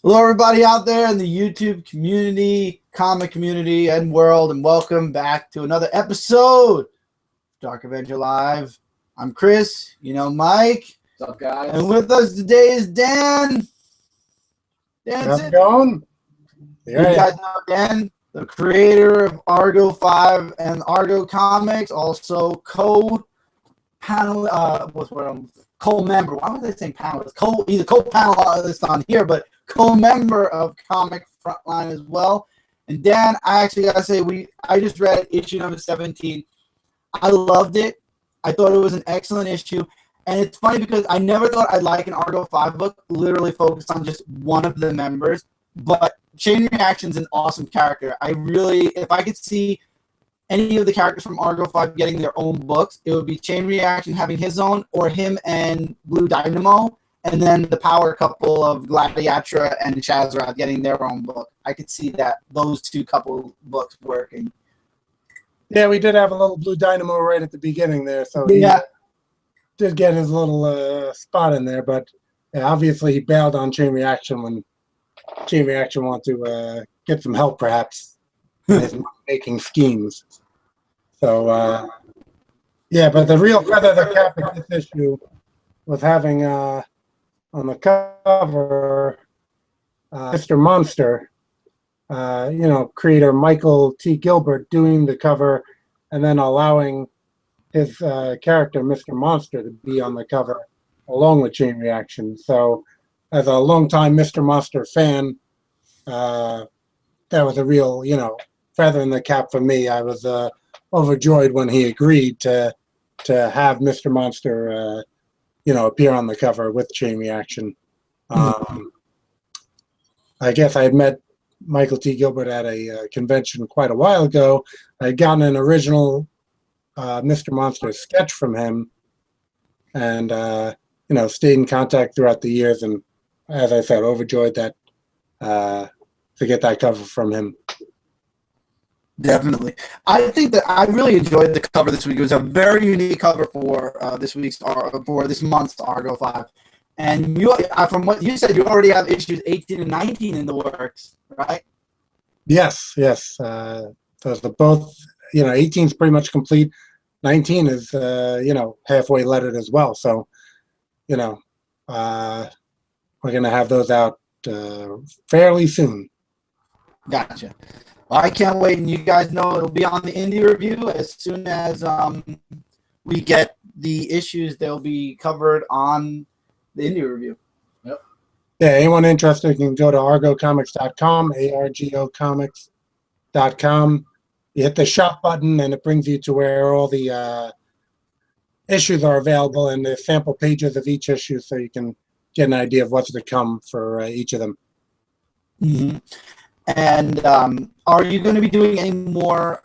Hello, everybody out there in the YouTube community, comic community, and world, and welcome back to another episode of Dark Avenger Live. I'm Chris, Mike. What's up, guys? And with us today is Dan. How's it going? You guys know Dan, the creator of Argo 5 and Argo Comics, also co-panel, co-member. Why was I saying panelist? He's a co-panelist on here, but co-member of Comic Frontline as well. And Dan, I actually gotta say, I just read issue number 17. I loved it. I thought it was an excellent issue. And it's funny because I never thought I'd like an Argo 5 book, literally focused on just one of the members. But Chain Reaction's an awesome character. If I could see any of the characters from Argo 5 getting their own books, it would be Chain Reaction having his own, or him and Blue Dynamo, and then the power couple of Gladiatra and Shazrath getting their own book. I could see those two couple books working. Yeah, we did have a little Blue Dynamo right at the beginning there, so he did get his little spot in there, but obviously he bailed on Chain Reaction when Chain Reaction wanted to get some help, perhaps, in his making schemes. So, yeah, but the real feather of the cap of this issue was having on the cover Mr. Monster, creator Michael T. Gilbert doing the cover and then allowing his character, Mr. Monster, to be on the cover along with Chain Reaction. So as a longtime Mr. Monster fan, that was a real, feather in the cap for me. I was overjoyed when he agreed to have Mr. Monster, appear on the cover with Chain Reaction. I guess I had met Michael T. Gilbert at a convention quite a while ago. I had gotten an original Mr. Monster sketch from him and, stayed in contact throughout the years. And as I said, overjoyed that to get that cover from him. Definitely. I think that I really enjoyed the cover this week. It was a very unique cover for this month's Argo 5. And from what you said, you already have issues 18 and 19 in the works, right? Yes. Those are both, 18 is pretty much complete. 19 is, halfway lettered as well. So, we're going to have those out fairly soon. Gotcha. Well, I can't wait, and you guys know it'll be on the Indie Review as soon as we get the issues. They'll be covered on the Indie Review. Yep. Yeah, anyone interested can go to argocomics.com, argocomics.com. You hit the shop button, and it brings you to where all the issues are available and the sample pages of each issue, so you can get an idea of what's to come for each of them. Mm-hmm. And are you going to be doing any more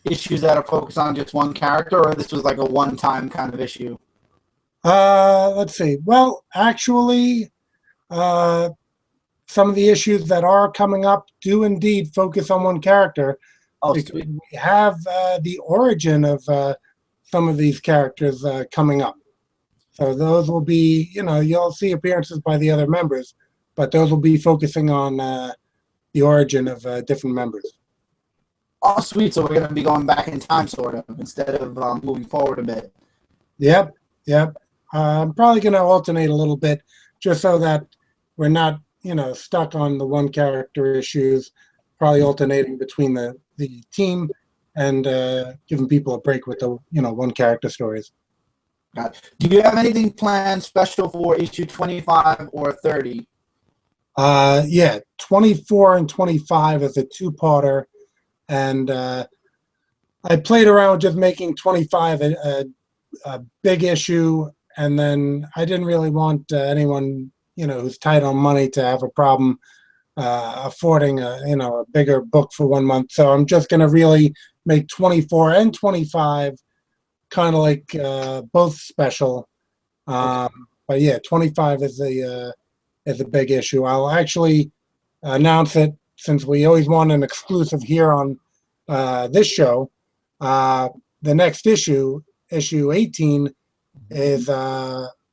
issues that are focused on just one character, or this was like a one-time kind of issue? Let's see. Well, actually, some of the issues that are coming up do indeed focus on one character. Oh, sweet. We have the origin of some of these characters coming up. So those will be, you'll see appearances by the other members, but those will be focusing on the origin of different members. Oh, sweet. So we're going to be going back in time, sort of, instead of moving forward a bit. Yep. I'm probably going to alternate a little bit just so that we're not, stuck on the one character issues, probably alternating between the team and giving people a break with the, one character stories. Got it. Do you have anything planned special for issue 25 or 30? 24 and 25 is a two-parter, and I played around with just making 25 a big issue, and then I didn't really want anyone, who's tight on money to have a problem affording a bigger book for 1 month. So I'm just going to really make 24 and 25 kind of like both special. But yeah, 25 is a big issue. I'll actually announce it, since we always want an exclusive here on this show. The next issue, issue 18, is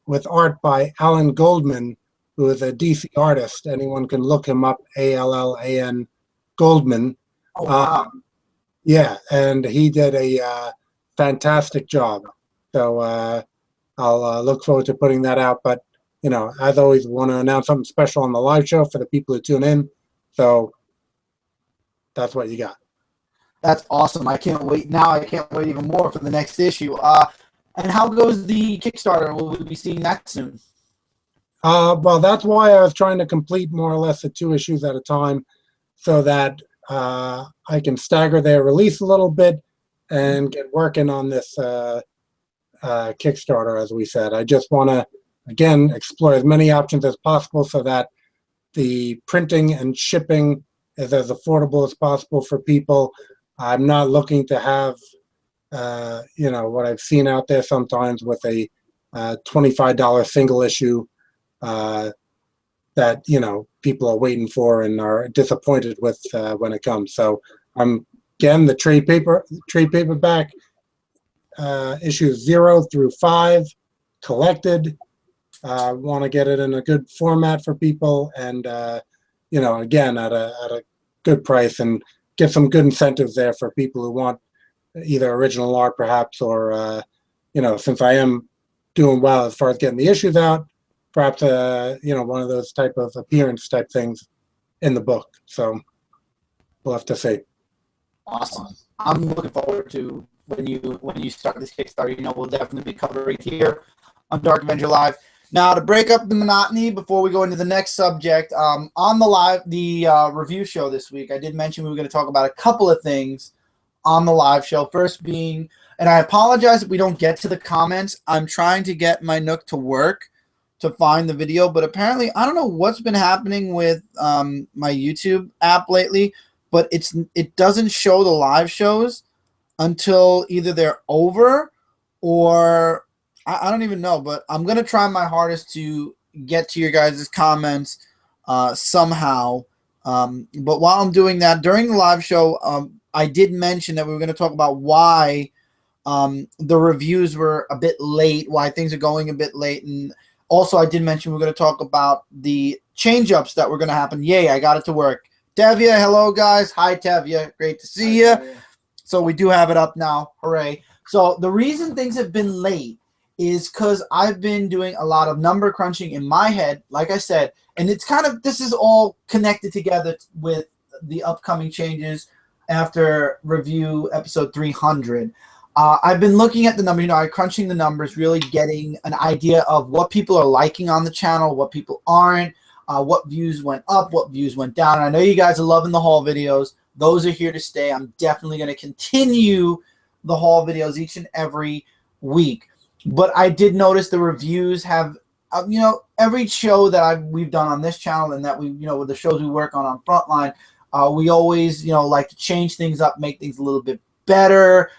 with art by Alan Goldman, who is a DC artist. Anyone can look him up, Allan Goldman. Oh, wow. Yeah, and he did a fantastic job. So I'll look forward to putting that out. But, you know, as always, we want to announce something special on the live show for the people who tune in. So that's what you got. That's awesome. I can't wait. Now I can't wait even more for the next issue. And how goes the Kickstarter? Will we be seeing that soon? Well, that's why I was trying to complete more or less the 2 issues at a time so that I can stagger their release a little bit and get working on this Kickstarter, as we said. I just want to, again, explore as many options as possible so that the printing and shipping is as affordable as possible for people. I'm not looking to have, you know, what I've seen out there sometimes with a $25 single issue that, you know, people are waiting for and are disappointed with when it comes. So again, the trade paperback issues 0 through 5 collected. Want to get it in a good format for people, and you know, again, at a good price, and get some good incentives there for people who want either original art perhaps, or you know, since I am doing well as far as getting the issues out, perhaps you know, one of those type of appearance type things in the book. So we'll have to see. Awesome. I'm looking forward to when you start this Kickstarter. You know, we'll definitely be covering it here on Dark Avenger Live. Now, to break up the monotony before we go into the next subject, on the review show this week, I did mention we were going to talk about a couple of things on the live show. First being, and I apologize if we don't get to the comments. I'm trying to get my Nook to work to find the video, but apparently I don't know what's been happening with my YouTube app lately, but it doesn't show the live shows until either they're over or I don't even know, but I'm going to try my hardest to get to your guys' comments somehow. But while I'm doing that, during the live show, I did mention that we were going to talk about why the reviews were a bit late, why things are going a bit late. And also I did mention we we're going to talk about the change-ups that were going to happen. Yay, I got it to work. Tevya, hello, guys. Hi, Tevya. Great to see you. So we do have it up now. Hooray. So the reason things have been late is because I've been doing a lot of number crunching in my head, like I said, and it's kind of, this is all connected together with the upcoming changes after review episode 300. I've been looking at the numbers, you know, I'm crunching the numbers, really getting an idea of what people are liking on the channel, what people aren't, what views went up, what views went down. And I know you guys are loving the haul videos. Those are here to stay. I'm definitely going to continue the haul videos each and every week. But I did notice the reviews have, you know, every show that we've done on this channel and that we, you know, with the shows we work on Frontline, we always, you know, like to change things up, make things a little bit better.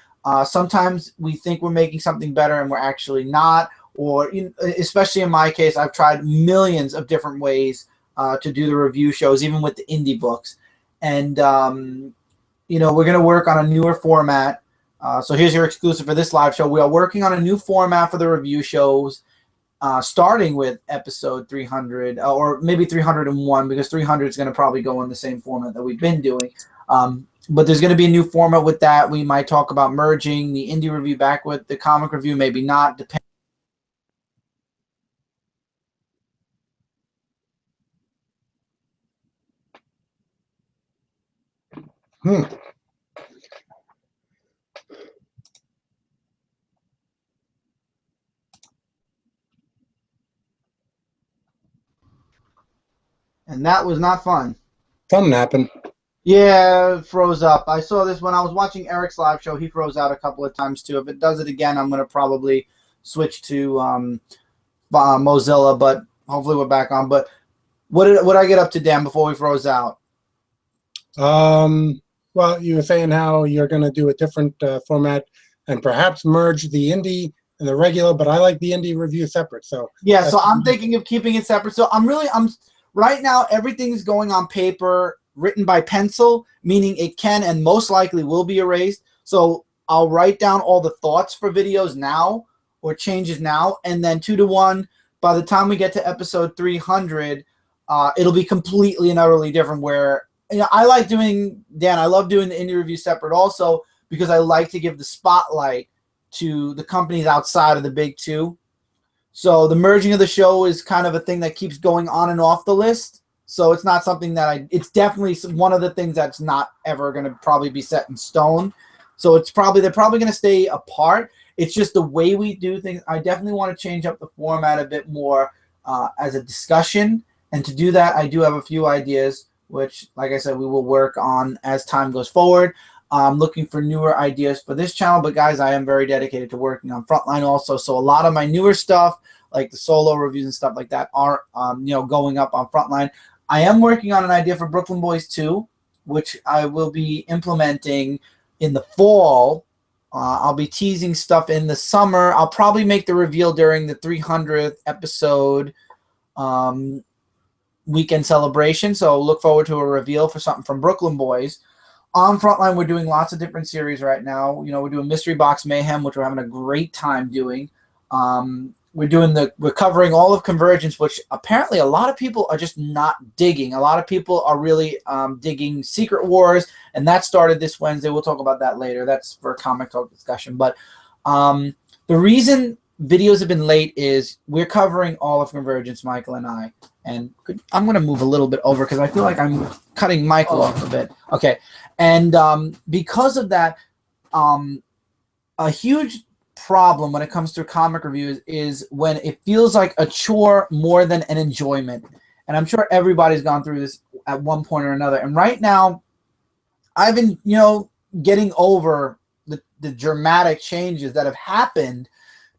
Sometimes we think we're making something better and we're actually not. Or, you know, especially in my case, I've tried millions of different ways to do the review shows, even with the indie books. And, you know, we're going to work on a newer format. So here's your exclusive for this live show. We are working on a new format for the review shows, starting with episode 300, or maybe 301, because 300 is going to probably go in the same format that we've been doing. But there's going to be a new format with that. We might talk about merging the indie review back with the comic review, maybe not, depending. And that was not fun. Something happened. Yeah, it froze up. I saw this when I was watching Eric's live show. He froze out a couple of times too. If it does it again, I'm going to probably switch to Mozilla, but hopefully we're back on. But what did I get up to, Dan, before we froze out? Well, you were saying how you're going to do a different format and perhaps merge the indie and the regular, but I like the indie review separate. So yeah, so I'm thinking of keeping it separate. So I'm right now, everything's going on paper, written by pencil, meaning it can and most likely will be erased. So I'll write down all the thoughts for videos now or changes now, and then 2-to-1 by the time we get to episode 300, it'll be completely and utterly different. Where I like doing, Dan, I love doing the indie review separate also because I like to give the spotlight to the companies outside of the big two. So the merging of the show is kind of a thing that keeps going on and off the list. So it's not something that it's definitely one of the things that's not ever going to probably be set in stone. So they're probably going to stay apart. It's just the way we do things. I definitely want to change up the format a bit more as a discussion. And to do that, I do have a few ideas, which, like I said, we will work on as time goes forward. I'm looking for newer ideas for this channel, but guys, I am very dedicated to working on Frontline also. So a lot of my newer stuff, like the solo reviews and stuff like that, are going up on Frontline. I am working on an idea for Brooklyn Boys 2, which I will be implementing in the fall. I'll be teasing stuff in the summer. I'll probably make the reveal during the 300th episode weekend celebration. So look forward to a reveal for something from Brooklyn Boys. On Frontline, we're doing lots of different series right now. We're doing Mystery Box Mayhem, which we're having a great time doing. We're covering all of Convergence, which apparently a lot of people are just not digging. A lot of people are really digging Secret Wars, and that started this Wednesday. We'll talk about that later. That's for a comic talk discussion. But the reason videos have been late is we're covering all of Convergence, Michael and I. And I'm going to move a little bit over because I feel like I'm cutting Michael off a bit. Okay. And because of that, a huge problem when it comes to comic reviews is when it feels like a chore more than an enjoyment. And I'm sure everybody's gone through this at one point or another. And right now, I've been, getting over the dramatic changes that have happened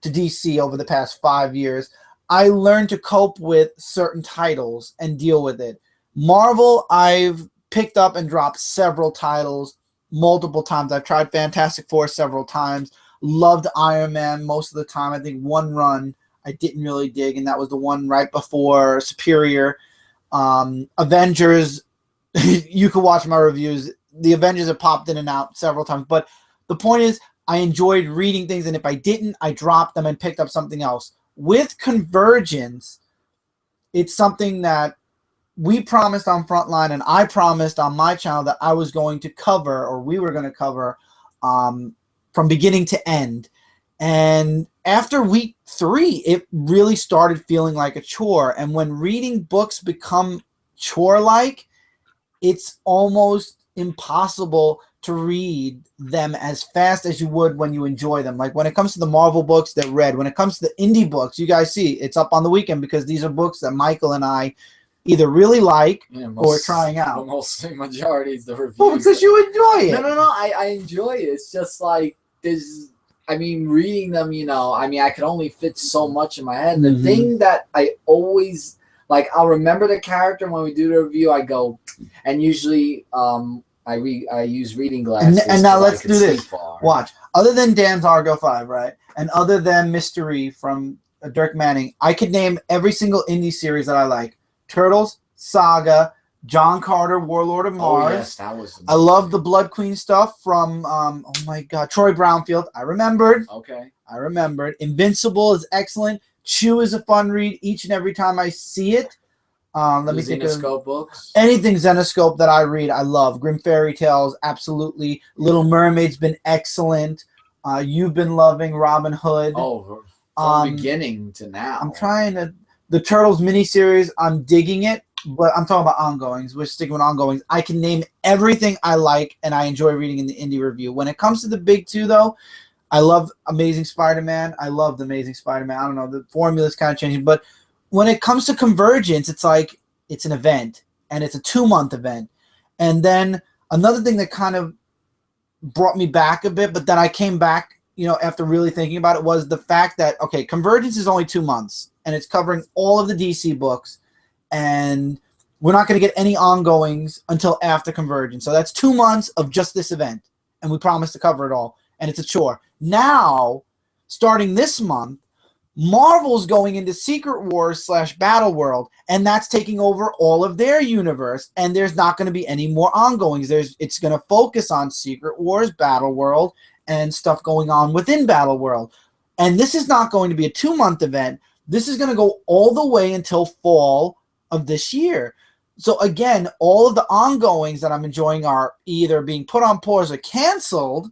to DC over the past 5 years. I learned to cope with certain titles and deal with it. Marvel, I've picked up and dropped several titles multiple times. I've tried Fantastic Four several times. Loved Iron Man most of the time. I think one run I didn't really dig, and that was the one right before Superior. Avengers, you can watch my reviews. The Avengers have popped in and out several times. But the point is, I enjoyed reading things, and if I didn't, I dropped them and picked up something else. With Convergence, it's something that we promised on Frontline, and I promised on my channel that I was going to cover, or we were going to cover, from beginning to end. And after week 3, it really started feeling like a chore. And when reading books become chore-like, it's almost impossible to read them as fast as you would when you enjoy them. Like when it comes to the Marvel books, they're read. When it comes to the indie books, you guys see it's up on the weekend because these are books that Michael and I either really like or trying out. The most majority is the reviews. Well, because you enjoy it. No. I enjoy it. It's just like reading them, I could only fit so much in my head. And the thing that I always I'll remember the character when we do the review. I go, and usually I use reading glasses. And now let's do this. Watch. Other than Dan's Argo 5, right? And other than Mystery from Dirk Manning, I could name every single indie series that I like. Turtles, Saga, John Carter, Warlord of Mars. Oh, yes, that was amazing. I love the Blood Queen stuff from, Troy Brownfield. I remembered. Okay. I remembered. Invincible is excellent. Chew is a fun read each and every time I see it. Let me think of Zenoscope books. Anything Zenoscope that I read, I love. Grim Fairy Tales, absolutely. Little Mermaid's been excellent. You've been loving Robin Hood. Oh, from beginning to now. I'm trying to. The Turtles miniseries, I'm digging it, but I'm talking about ongoings. We're sticking with ongoings. I can name everything I like and I enjoy reading in the indie review. When it comes to the big two, though, I love Amazing Spider-Man. I loved Amazing Spider-Man. I don't know, the formula's kind of changing, but when it comes to Convergence, it's like it's an event, and it's a 2-month event. And then another thing that kind of brought me back a bit, but then I came back, after really thinking about it, was the fact that, okay, Convergence is only 2 months, and it's covering all of the DC books, and we're not going to get any ongoings until after Convergence. So that's 2 months of just this event, and we promised to cover it all, and it's a chore. Now, starting this month, Marvel's going into Secret Wars / Battle World, and that's taking over all of their universe, and there's not going to be any more ongoings. It's going to focus on Secret Wars, Battle World, and stuff going on within Battle World. And this is not going to be a 2-month event. This is going to go all the way until fall of this year. So again, all of the ongoings that I'm enjoying are either being put on pause or canceled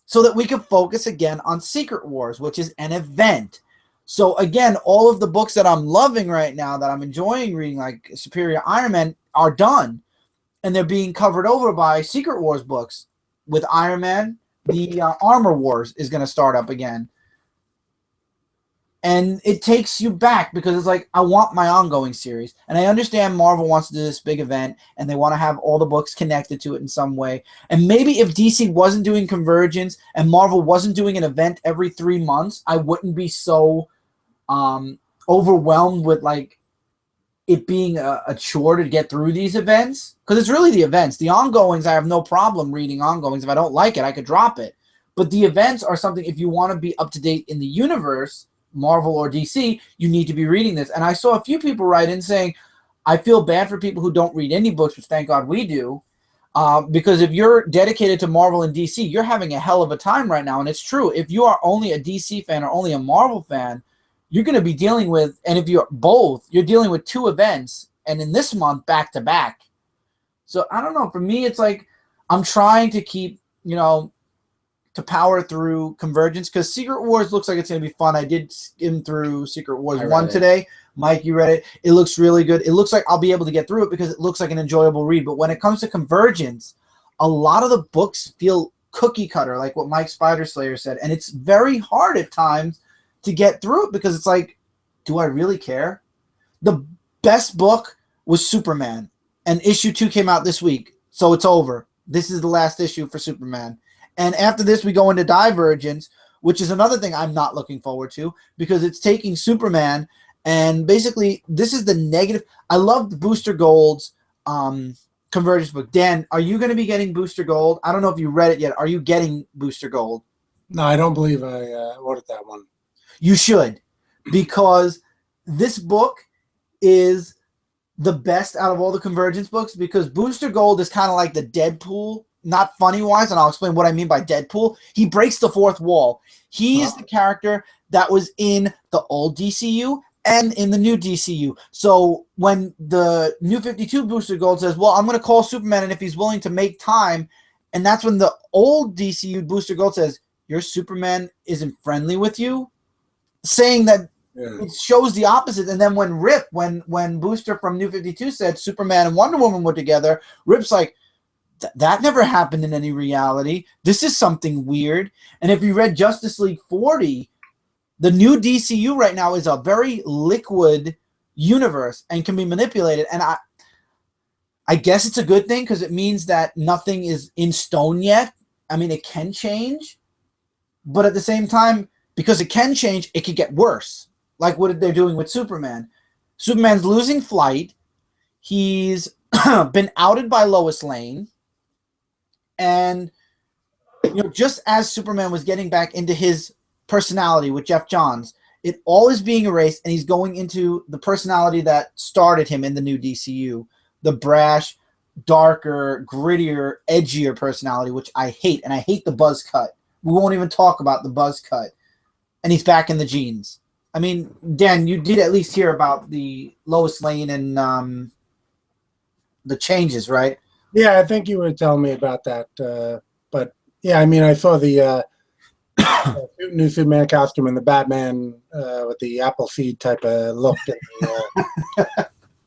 so that we can focus again on Secret Wars, which is an event. So again, all of the books that I'm loving right now, that I'm enjoying reading, like Superior Iron Man, are done. And they're being covered over by Secret Wars books. With Iron Man, the Armor Wars is going to start up again. And it takes you back because it's like, I want my ongoing series. And I understand Marvel wants to do this big event and they want to have all the books connected to it in some way. And maybe if DC wasn't doing Convergence and Marvel wasn't doing an event every 3 months, I wouldn't be so overwhelmed with like it being a chore to get through these events. Because it's really the events. The ongoings, I have no problem reading ongoings. If I don't like it, I could drop it. But the events are something, if you want to be up to date in the universe, Marvel or DC, you need to be reading this. And I saw a few people write in saying, I feel bad for people who don't read any books, which thank God we do. Because if you're dedicated to Marvel and DC, you're having a hell of a time right now. And it's true. If you are only a DC fan or only a Marvel fan, you're going to be dealing with, and if you're both, you're dealing with 2 events. And in this month, back to back. So I don't know. For me, it's like I'm trying to keep, to power through Convergence, because Secret Wars looks like it's going to be fun. I did skim through Secret Wars 1 today. Mike, you read it. It looks really good. It looks like I'll be able to get through it because it looks like an enjoyable read. But when it comes to Convergence, a lot of the books feel cookie cutter, like what Mike Spider-Slayer said. And it's very hard at times to get through it because it's like, do I really care? The best book was Superman. And issue 2 came out this week. So it's over. This is the last issue for Superman. And after this, we go into Divergence, which is another thing I'm not looking forward to because it's taking Superman and basically this is the negative. I loved Booster Gold's Convergence book. Dan, are you going to be getting Booster Gold? I don't know if you read it yet. Are you getting Booster Gold? No, I don't believe I ordered that one. You should, because this book is the best out of all the Convergence books because Booster Gold is kind of like the Deadpool. Not funny-wise, and I'll explain what I mean by Deadpool. He breaks the 4th wall. He is the character that was in the old DCU and in the new DCU. So when the New 52 Booster Gold says, well, I'm going to call Superman, and if he's willing to make time, and that's when the old DCU Booster Gold says, your Superman isn't friendly with you, saying that it shows the opposite. And then when Booster from New 52 said Superman and Wonder Woman were together, Rip's like, that never happened in any reality. This is something weird. And if you read Justice League 40, the new DCU right now is a very liquid universe and can be manipulated. And I guess it's a good thing because it means that nothing is in stone yet. I mean, it can change. But at the same time, because it can change, it could get worse. Like what they're doing with Superman. Superman's losing flight. He's been outed by Lois Lane. And just as Superman was getting back into his personality with Jeff Johns, it all is being erased, and he's going into the personality that started him in the new DCU, the brash, darker, grittier, edgier personality, which I hate, and I hate the buzz cut. We won't even talk about the buzz cut. And he's back in the jeans. I mean, Dan, you did at least hear about the Lois Lane and the changes, right? Yeah, I think you were telling me about that. But yeah, I mean, I saw the new Superman costume and the Batman with the Appleseed type of look,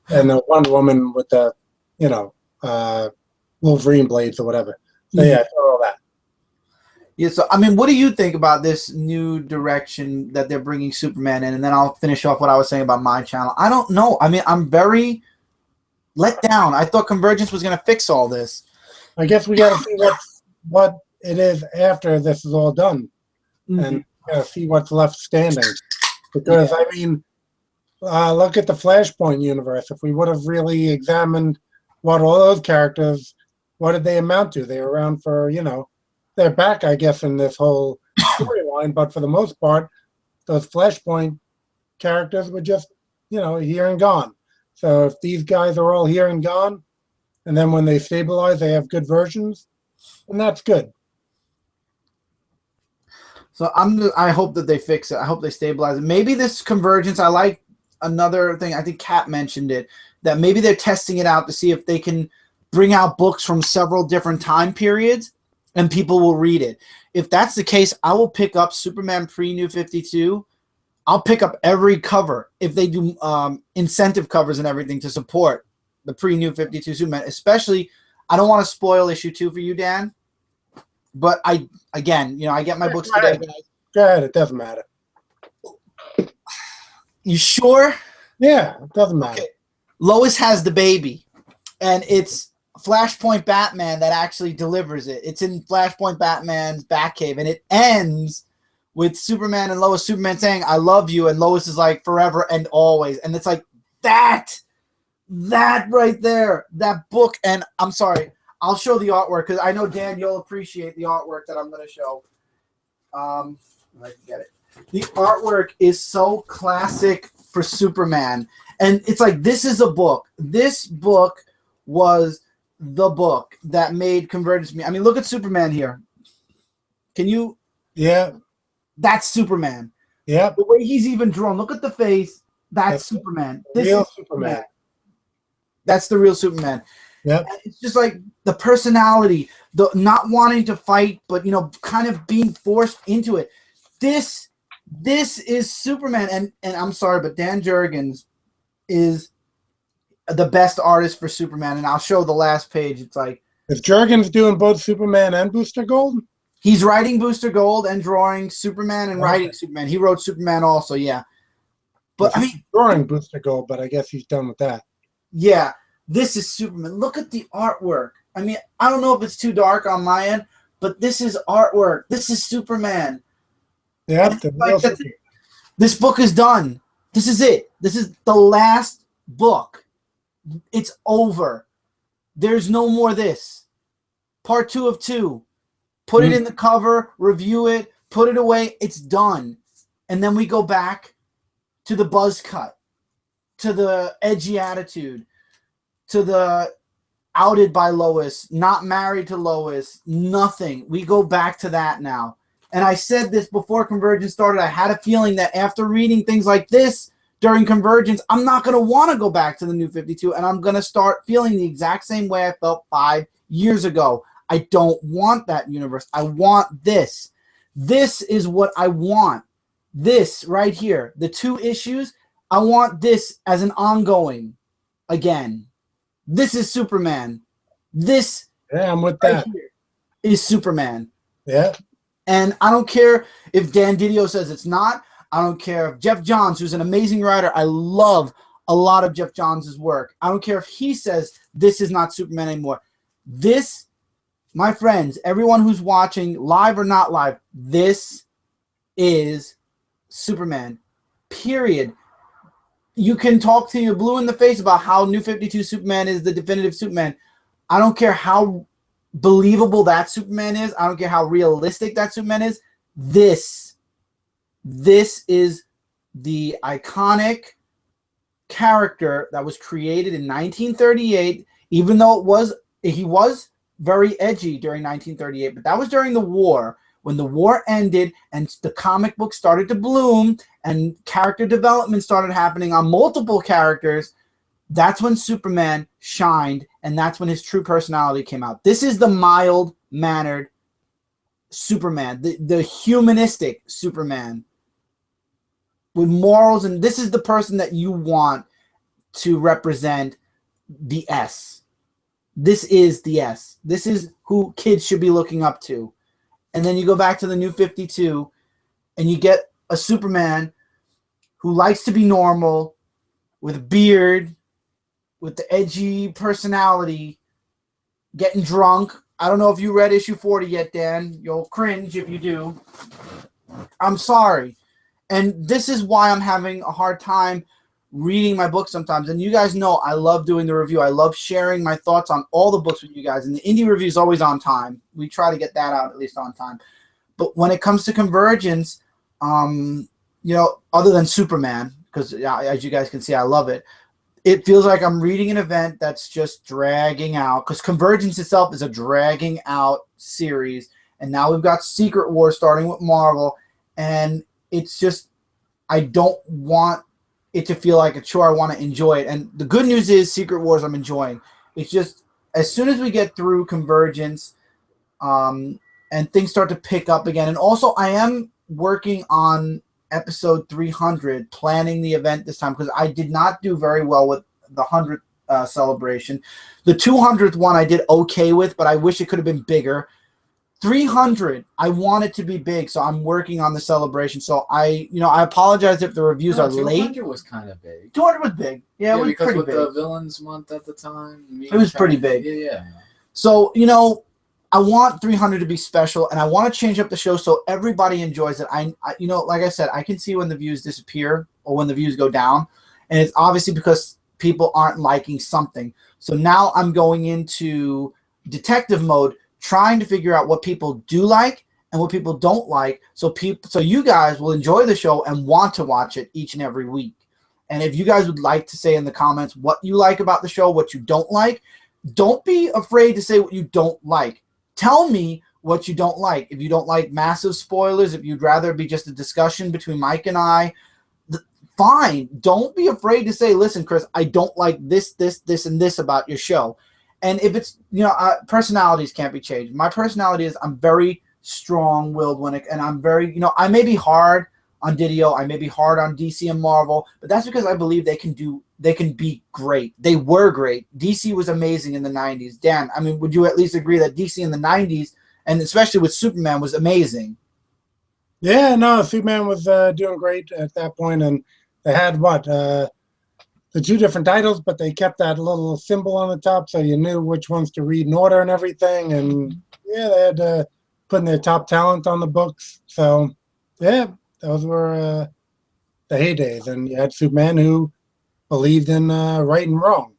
and the Wonder Woman with the Wolverine blades or whatever. So yeah, I saw all that. Yeah, so I mean, what do you think about this new direction that they're bringing Superman in? And then I'll finish off what I was saying about my channel. I don't know. I mean, I'm very let down. I thought Convergence was going to fix all this. I guess we got to see what it is after this is all done, and see what's left standing. Because I mean, look at the Flashpoint universe. If we would have really examined what all those characters, what did they amount to? They were around for they're back, I guess, in this whole storyline. But for the most part, those Flashpoint characters were just here and gone. So if these guys are all here and gone, and then when they stabilize, they have good versions, and that's good. So I hope that they fix it. I hope they stabilize it. Maybe this Convergence, I like another thing. I think Kat mentioned it, that maybe they're testing it out to see if they can bring out books from several different time periods and people will read it. If that's the case, I will pick up Superman pre-New 52. I'll pick up every cover if they do incentive covers and everything to support the pre-New 52 Superman. Especially, I don't want to spoil issue 2 for you, Dan. But I get my books today, guys. Go ahead, it doesn't matter. You sure? Yeah, it doesn't matter. Okay. Lois has the baby, and it's Flashpoint Batman that actually delivers it. It's in Flashpoint Batman's Batcave, and it ends with Superman and Lois. Superman saying, "I love you," and Lois is like, "Forever and always." And it's like that right there, that book. And I'm sorry, I'll show the artwork because I know, Dan, you'll appreciate the artwork that I'm going to show. If I can get it. The artwork is so classic for Superman. And it's like, this is a book. This book was the book that made Convergence me. I mean, look at Superman here. Can you? Yeah. That's Superman. Yeah. The way he's even drawn. Look at the face. That's Superman. This real is Superman. That's the real Superman. Yeah. It's just like the personality, the not wanting to fight, but, kind of being forced into it. This is Superman. And I'm sorry, but Dan Jurgens is the best artist for Superman. And I'll show the last page. It's like, is Jurgens doing both Superman and Booster Gold? He's writing Booster Gold and drawing Superman and writing Superman. He wrote Superman also, yeah. But I mean, drawing Booster Gold, but I guess he's done with that. Yeah, this is Superman. Look at the artwork. I mean, I don't know if it's too dark on my end, but this is artwork. This is Superman. Yeah, this book is done. This is it. This is the last book. It's over. There's no more this. Part 2 of 2. Put it in the cover, review it, put it away. It's done. And then we go back to the buzz cut, to the edgy attitude, to the outed by Lois, not married to Lois, nothing. We go back to that now. And I said this before Convergence started. I had a feeling that after reading things like this during Convergence, I'm not going to want to go back to the New 52, and I'm going to start feeling the exact same way I felt 5 years ago. I don't want that universe. I want this. This is what I want. This right here. The 2 issues, I want this as an ongoing again. This is Superman. This I'm with right that. here is Superman. Yeah. And I don't care if Dan Didio says it's not. I don't care if Jeff Johns, who's an amazing writer, I love a lot of Jeff Johns' work. I don't care if he says this is not Superman anymore. This, my friends, everyone who's watching, live or not live, this is Superman, period. You can talk to you blue in the face about how New 52 Superman is the definitive Superman. I don't care how believable that Superman is. I don't care how realistic that Superman is. This is the iconic character that was created in 1938, even though he was very edgy during 1938, but that was during the war. When the war ended and the comic book started to bloom and character development started happening on multiple characters, that's when Superman shined, and that's when his true personality came out. This is the mild-mannered Superman, the humanistic Superman with morals, and this is the person that you want to represent the S. This is the S. This is who kids should be looking up to. And then you go back to the New 52, and you get a Superman who likes to be normal, with a beard, with the edgy personality, getting drunk. I don't know if you read issue 40 yet, Dan. You'll cringe if you do. I'm sorry. And this is why I'm having a hard time reading my books sometimes. And you guys know I love doing the review. I love sharing my thoughts on all the books with you guys. And the indie review is always on time. We try to get that out at least on time. But when it comes to Convergence, other than Superman, because as you guys can see, I love it. It feels like I'm reading an event that's just dragging out, because Convergence itself is a dragging out series. And now we've got Secret Wars starting with Marvel. and it's just I don't want it to feel like a chore. I want to enjoy it. And the good news is Secret Wars I'm enjoying. It's just as soon as we get through Convergence, and things start to pick up again. And also I am working on episode 300, planning the event this time, because I did not do very well with the 100th celebration. The 200th one I did okay with, but I wish it could have been bigger. 300, I want it to be big, so I'm working on the celebration. So I apologize if the reviews are late. 200 was kind of big. 200 was big. Yeah, it was because pretty with big. the Villains Month at the time, It was pretty big. Yeah. So, I want 300 to be special, and I want to change up the show so everybody enjoys it. I like I said, I can see when the views disappear or when the views go down, and it's obviously because people aren't liking something. So now I'm going into detective mode, trying to figure out what people do like and what people don't like, so you guys will enjoy the show and want to watch it each and every week. And if you guys would like to say in the comments what you like about the show, what you don't like, don't be afraid to say what you don't like. Tell me what you don't like. If you don't like massive spoilers, if you'd rather it be just a discussion between Mike and I, fine. Don't be afraid to say, listen, Chris, I don't like this, and this about your show. And if it's, personalities can't be changed. My personality is I'm very strong-willed and I'm very, I may be hard on Didio, I may be hard on DC and Marvel, but that's because I believe they can be great. They were great. DC was amazing in the 90s. Dan, I mean, would you at least agree that DC in the 90s, and especially with Superman, was amazing? Yeah, no, Superman was doing great at that point, and they had the 2 different titles, but they kept that little symbol on the top so you knew which ones to read in order and everything. And yeah, they had putting their top talent on the books. So yeah, those were the heydays. And you had Superman, who believed in right and wrong.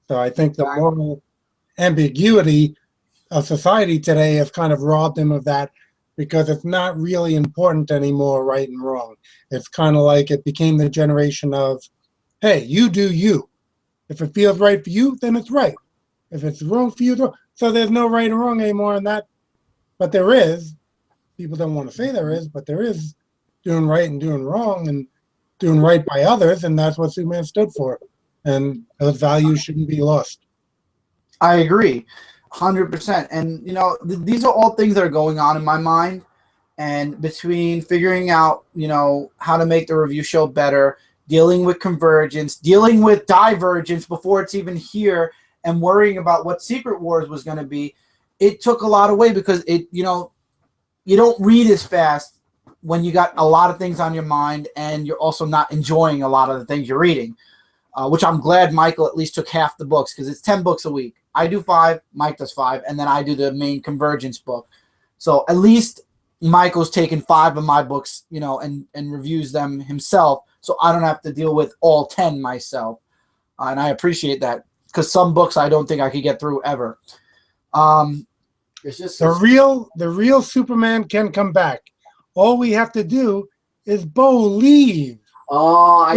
So I think the moral ambiguity of society today has kind of robbed him of that, because it's not really important anymore, right and wrong. It's kind of like it became the generation of, hey, you do you. If it feels right for you, then it's right. If it's wrong for you, it's wrong. So there's no right and wrong anymore in that. But there is. People don't want to say there is, but there is doing right and doing wrong and doing right by others, and that's what Superman stood for. And those values shouldn't be lost. I agree, 100%. And, these are all things that are going on in my mind. And between figuring out, how to make the review show better, dealing with Convergence, dealing with Divergence before it's even here, and worrying about what Secret Wars was going to be, it took a lot away, because you don't read as fast when you got a lot of things on your mind and you're also not enjoying a lot of the things you're reading, which I'm glad Michael at least took half the books, because it's 10 books a week. I do 5, Mike does 5, and then I do the main Convergence book. So at least Michael's taken 5 of my books, and reviews them himself, so I don't have to deal with all 10 myself. And I appreciate that, because some books I don't think I could get through ever. It's just the real Superman can come back. All we have to do is believe. Oh, I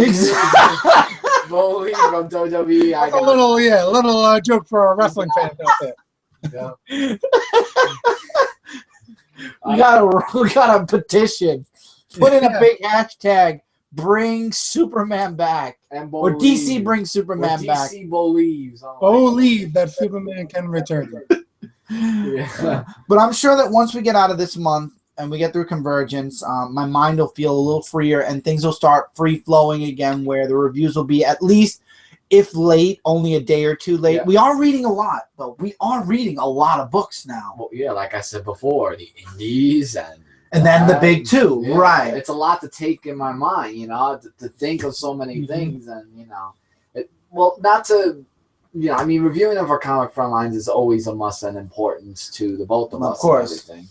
believe from WWE. That's a little joke for our wrestling fans out there. Yeah. We got a petition. Put in a big hashtag. Bring Superman back, or DC bring Superman back. DC believes. Believe that Superman can return. Yeah. But I'm sure that once we get out of this month and we get through Convergence, my mind will feel a little freer, and things will start free flowing again, where the reviews will be, at least if late, only a day or 2 late. Yeah. We are reading a lot, though. We are reading a lot of books now. Well, yeah, like I said before, the indies and then the big 2, yeah, right? It's a lot to take in my mind, to think of so many things, and not to. I mean, reviewing of our comic front lines is always a must and importance to the both of us. Of course. And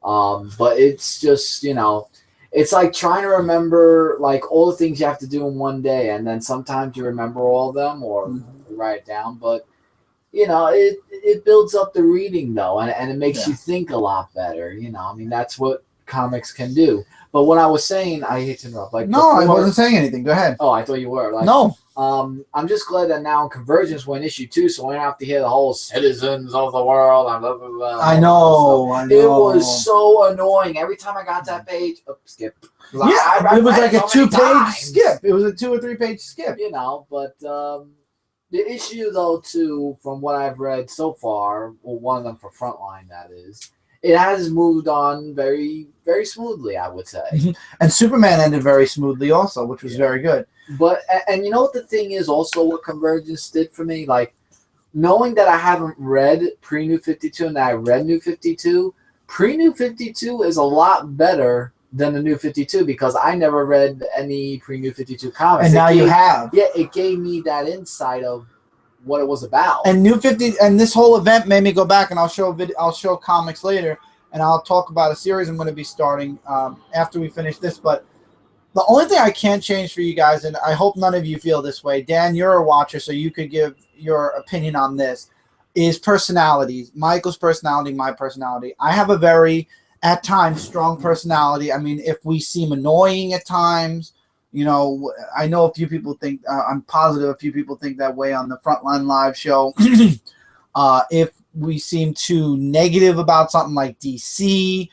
everything. But it's just, it's like trying to remember like all the things you have to do in one day, and then sometimes you remember all of them or write it down. But it builds up the reading though, and it makes you think a lot better. I mean, that's what comics can do. But what I was saying, I hate to interrupt. Like, no, I before- wasn't saying anything. Go ahead. Oh, I thought you were. Like, No. I'm just glad that now Convergence went issue 2, so I don't have to hear the whole citizens of the world. Blah, blah, blah, I know. It was so annoying. Every time I got to that page, skip. Yeah, it was like a so 2-page skip. It was a 2 or 3 page skip. You know, but the issue, though, too, from what I've read so far, well, one of them for Frontline, that is, it has moved on very, very smoothly, I would say. And Superman ended very smoothly also, which was very good. But, and you know what the thing is also what Convergence did for me? Like, knowing that I haven't read pre-New 52 and that I read New 52, pre-New 52 is a lot better than the New 52 because I never read any pre-New 52 comics. And now you have. Yeah, it gave me that insight of what it was about. And New 50 and this whole event made me go back, and I'll show comics later, and I'll talk about a series I'm going to be starting after we finish this. But the only thing I can't change for you guys, and I hope none of you feel this way, Dan, you're a watcher, so you could give your opinion on this, is personalities. Michael's personality, my personality. I have a very, at times, strong personality. I mean, if we seem annoying at times, you know, I know a few people think, I'm positive a few people think that way on the Frontline Live show. If we seem too negative about something like DC,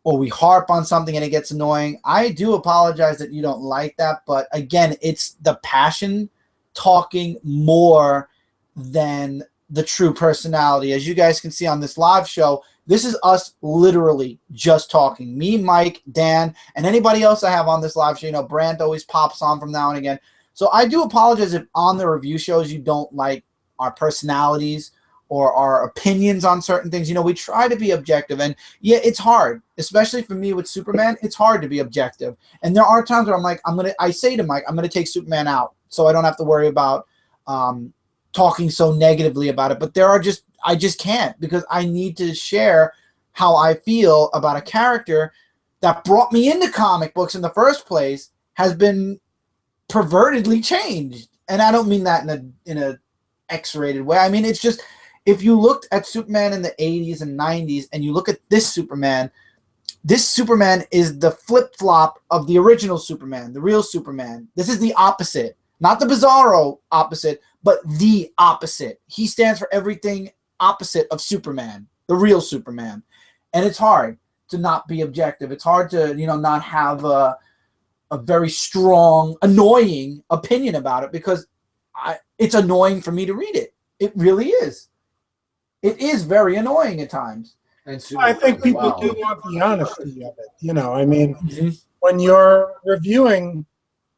or we harp on something and it gets annoying, I do apologize that you don't like that. But again, it's the passion talking more than the true personality. As you guys can see on this live show, this is us literally just talking. Me, Mike, Dan, and anybody else I have on this live show. You know, Brant always pops on from now and again. So I do apologize if on the review shows you don't like our personalities or our opinions on certain things. You know, we try to be objective. And yeah, it's hard, especially for me with Superman. It's hard to be objective. And there are times where I'm like, I say to Mike, I'm going to take Superman out so I don't have to worry about talking so negatively about it. But I just can't, because I need to share how I feel about a character that brought me into comic books in the first place has been pervertedly changed. And I don't mean that in a X-rated way. I mean, it's just, if you looked at Superman in the 80s and 90s and you look at this Superman is the flip-flop of the original Superman, the real Superman. This is the opposite. Not the bizarro opposite, but the opposite. He stands for everything opposite of Superman, the real Superman. And it's hard to not be objective. It's hard to, you know, not have a very strong, annoying opinion about it, because it's annoying for me to read it. It really is. It is very annoying at times. And I think people do want the honesty of it. You know, I mean, when you're reviewing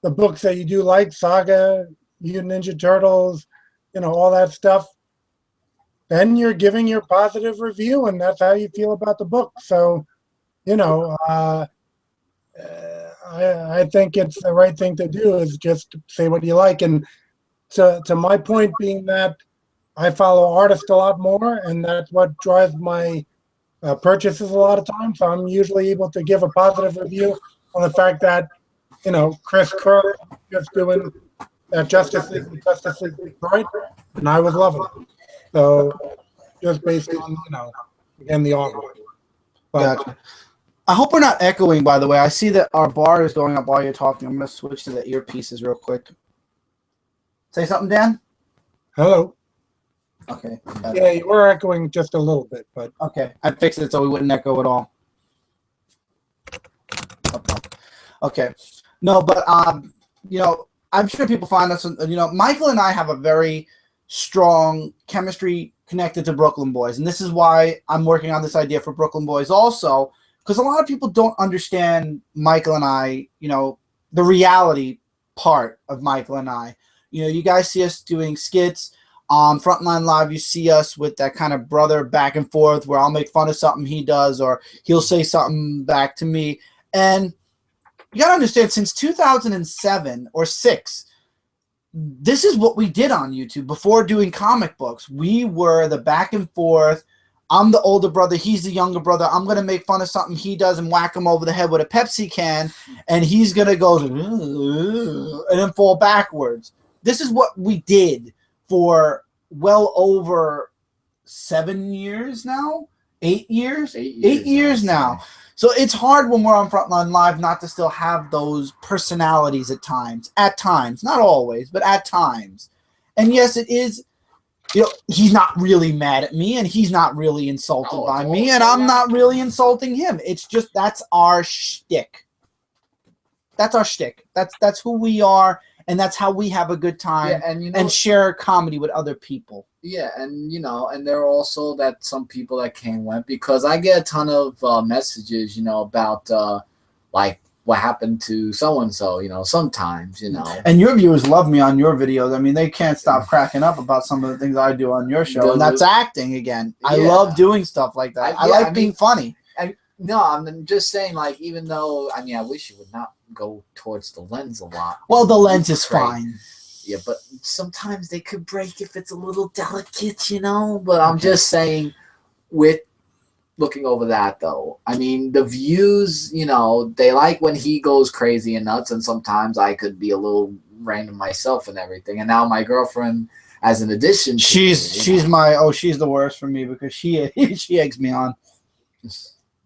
the books that you do like, Saga, Mutant Ninja Turtles, you know, all that stuff, then you're giving your positive review, and that's how you feel about the book. So, you know, I think it's the right thing to do, is just say what you like. And to my point being that I follow artists a lot more, and that's what drives my purchases a lot of times. So I'm usually able to give a positive review on the fact that, you know, Chris Kerr just doing that Justice League Detroit, and I was loving it. So just based on, you know, again, the artwork. Gotcha. I hope we're not echoing, by the way. I see that our bar is going up while you're talking. I'm going to switch to the earpieces real quick. Say something, Dan? Hello. Okay. Yeah, you were echoing just a little bit, but okay, I fixed it so we wouldn't echo at all. Okay, no, but you know, I'm sure people find us. You know, Michael and I have a very strong chemistry connected to Brooklyn Boys, and this is why I'm working on this idea for Brooklyn Boys also, because a lot of people don't understand Michael and I. You know, the reality part of Michael and I. You know, you guys see us doing skits. On Frontline Live, you see us with that kind of brother back and forth where I'll make fun of something he does or he'll say something back to me. And you got to understand, since 2007 or 6, this is what we did on YouTube before doing comic books. We were the back and forth. I'm the older brother. He's the younger brother. I'm going to make fun of something he does and whack him over the head with a Pepsi can. And he's going to go and then fall backwards. This is what we did for well over 7 years now, 8 years, 8 years now. So it's hard when we're on Frontline Live not to still have those personalities at times. At times, not always, but at times. And yes, it is. You know, he's not really mad at me, and he's not really insulted by me, and I'm not really insulting him. It's just that's our shtick. That's our shtick. That's who we are, and that's how we have a good time and share comedy with other people. Yeah, and and there are also some people that came and went, because I get a ton of messages, about like what happened to so and so, sometimes, And your viewers love me on your videos. I mean, they can't stop cracking up about some of the things I do on your show, and that's acting again. I love doing stuff like that. I like being funny. No, I'm just saying, like, even though, I wish you would not go towards the lens a lot. Well, the lens is fine. Yeah, but sometimes they could break if it's a little delicate, But I'm just saying, with looking over that, though, the views, they like when he goes crazy and nuts, and sometimes I could be a little random myself and everything. And now my girlfriend, as an addition, she's the worst for me, because she eggs me on.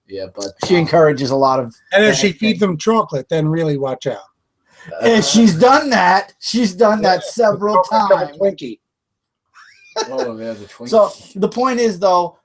Yeah, but she encourages a lot of. And if she feeds them chocolate, then really watch out. And she's done that. She's done that several times. Twinkie. Oh, there's a Twinkie. So the point is, though,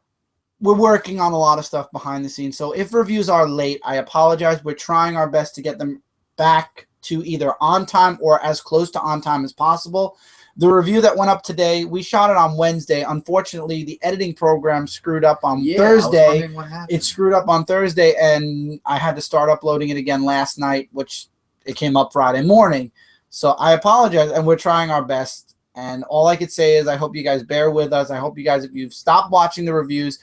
we're working on a lot of stuff behind the scenes. So if reviews are late, I apologize. We're trying our best to get them back to either on time or as close to on time as possible. The review that went up today, we shot it on Wednesday. Unfortunately, the editing program screwed up on Thursday. It screwed up on Thursday, and I had to start uploading it again last night, which it came up Friday morning. So I apologize, and we're trying our best. And all I could say is I hope you guys bear with us. I hope you guys, if you've stopped watching the reviews,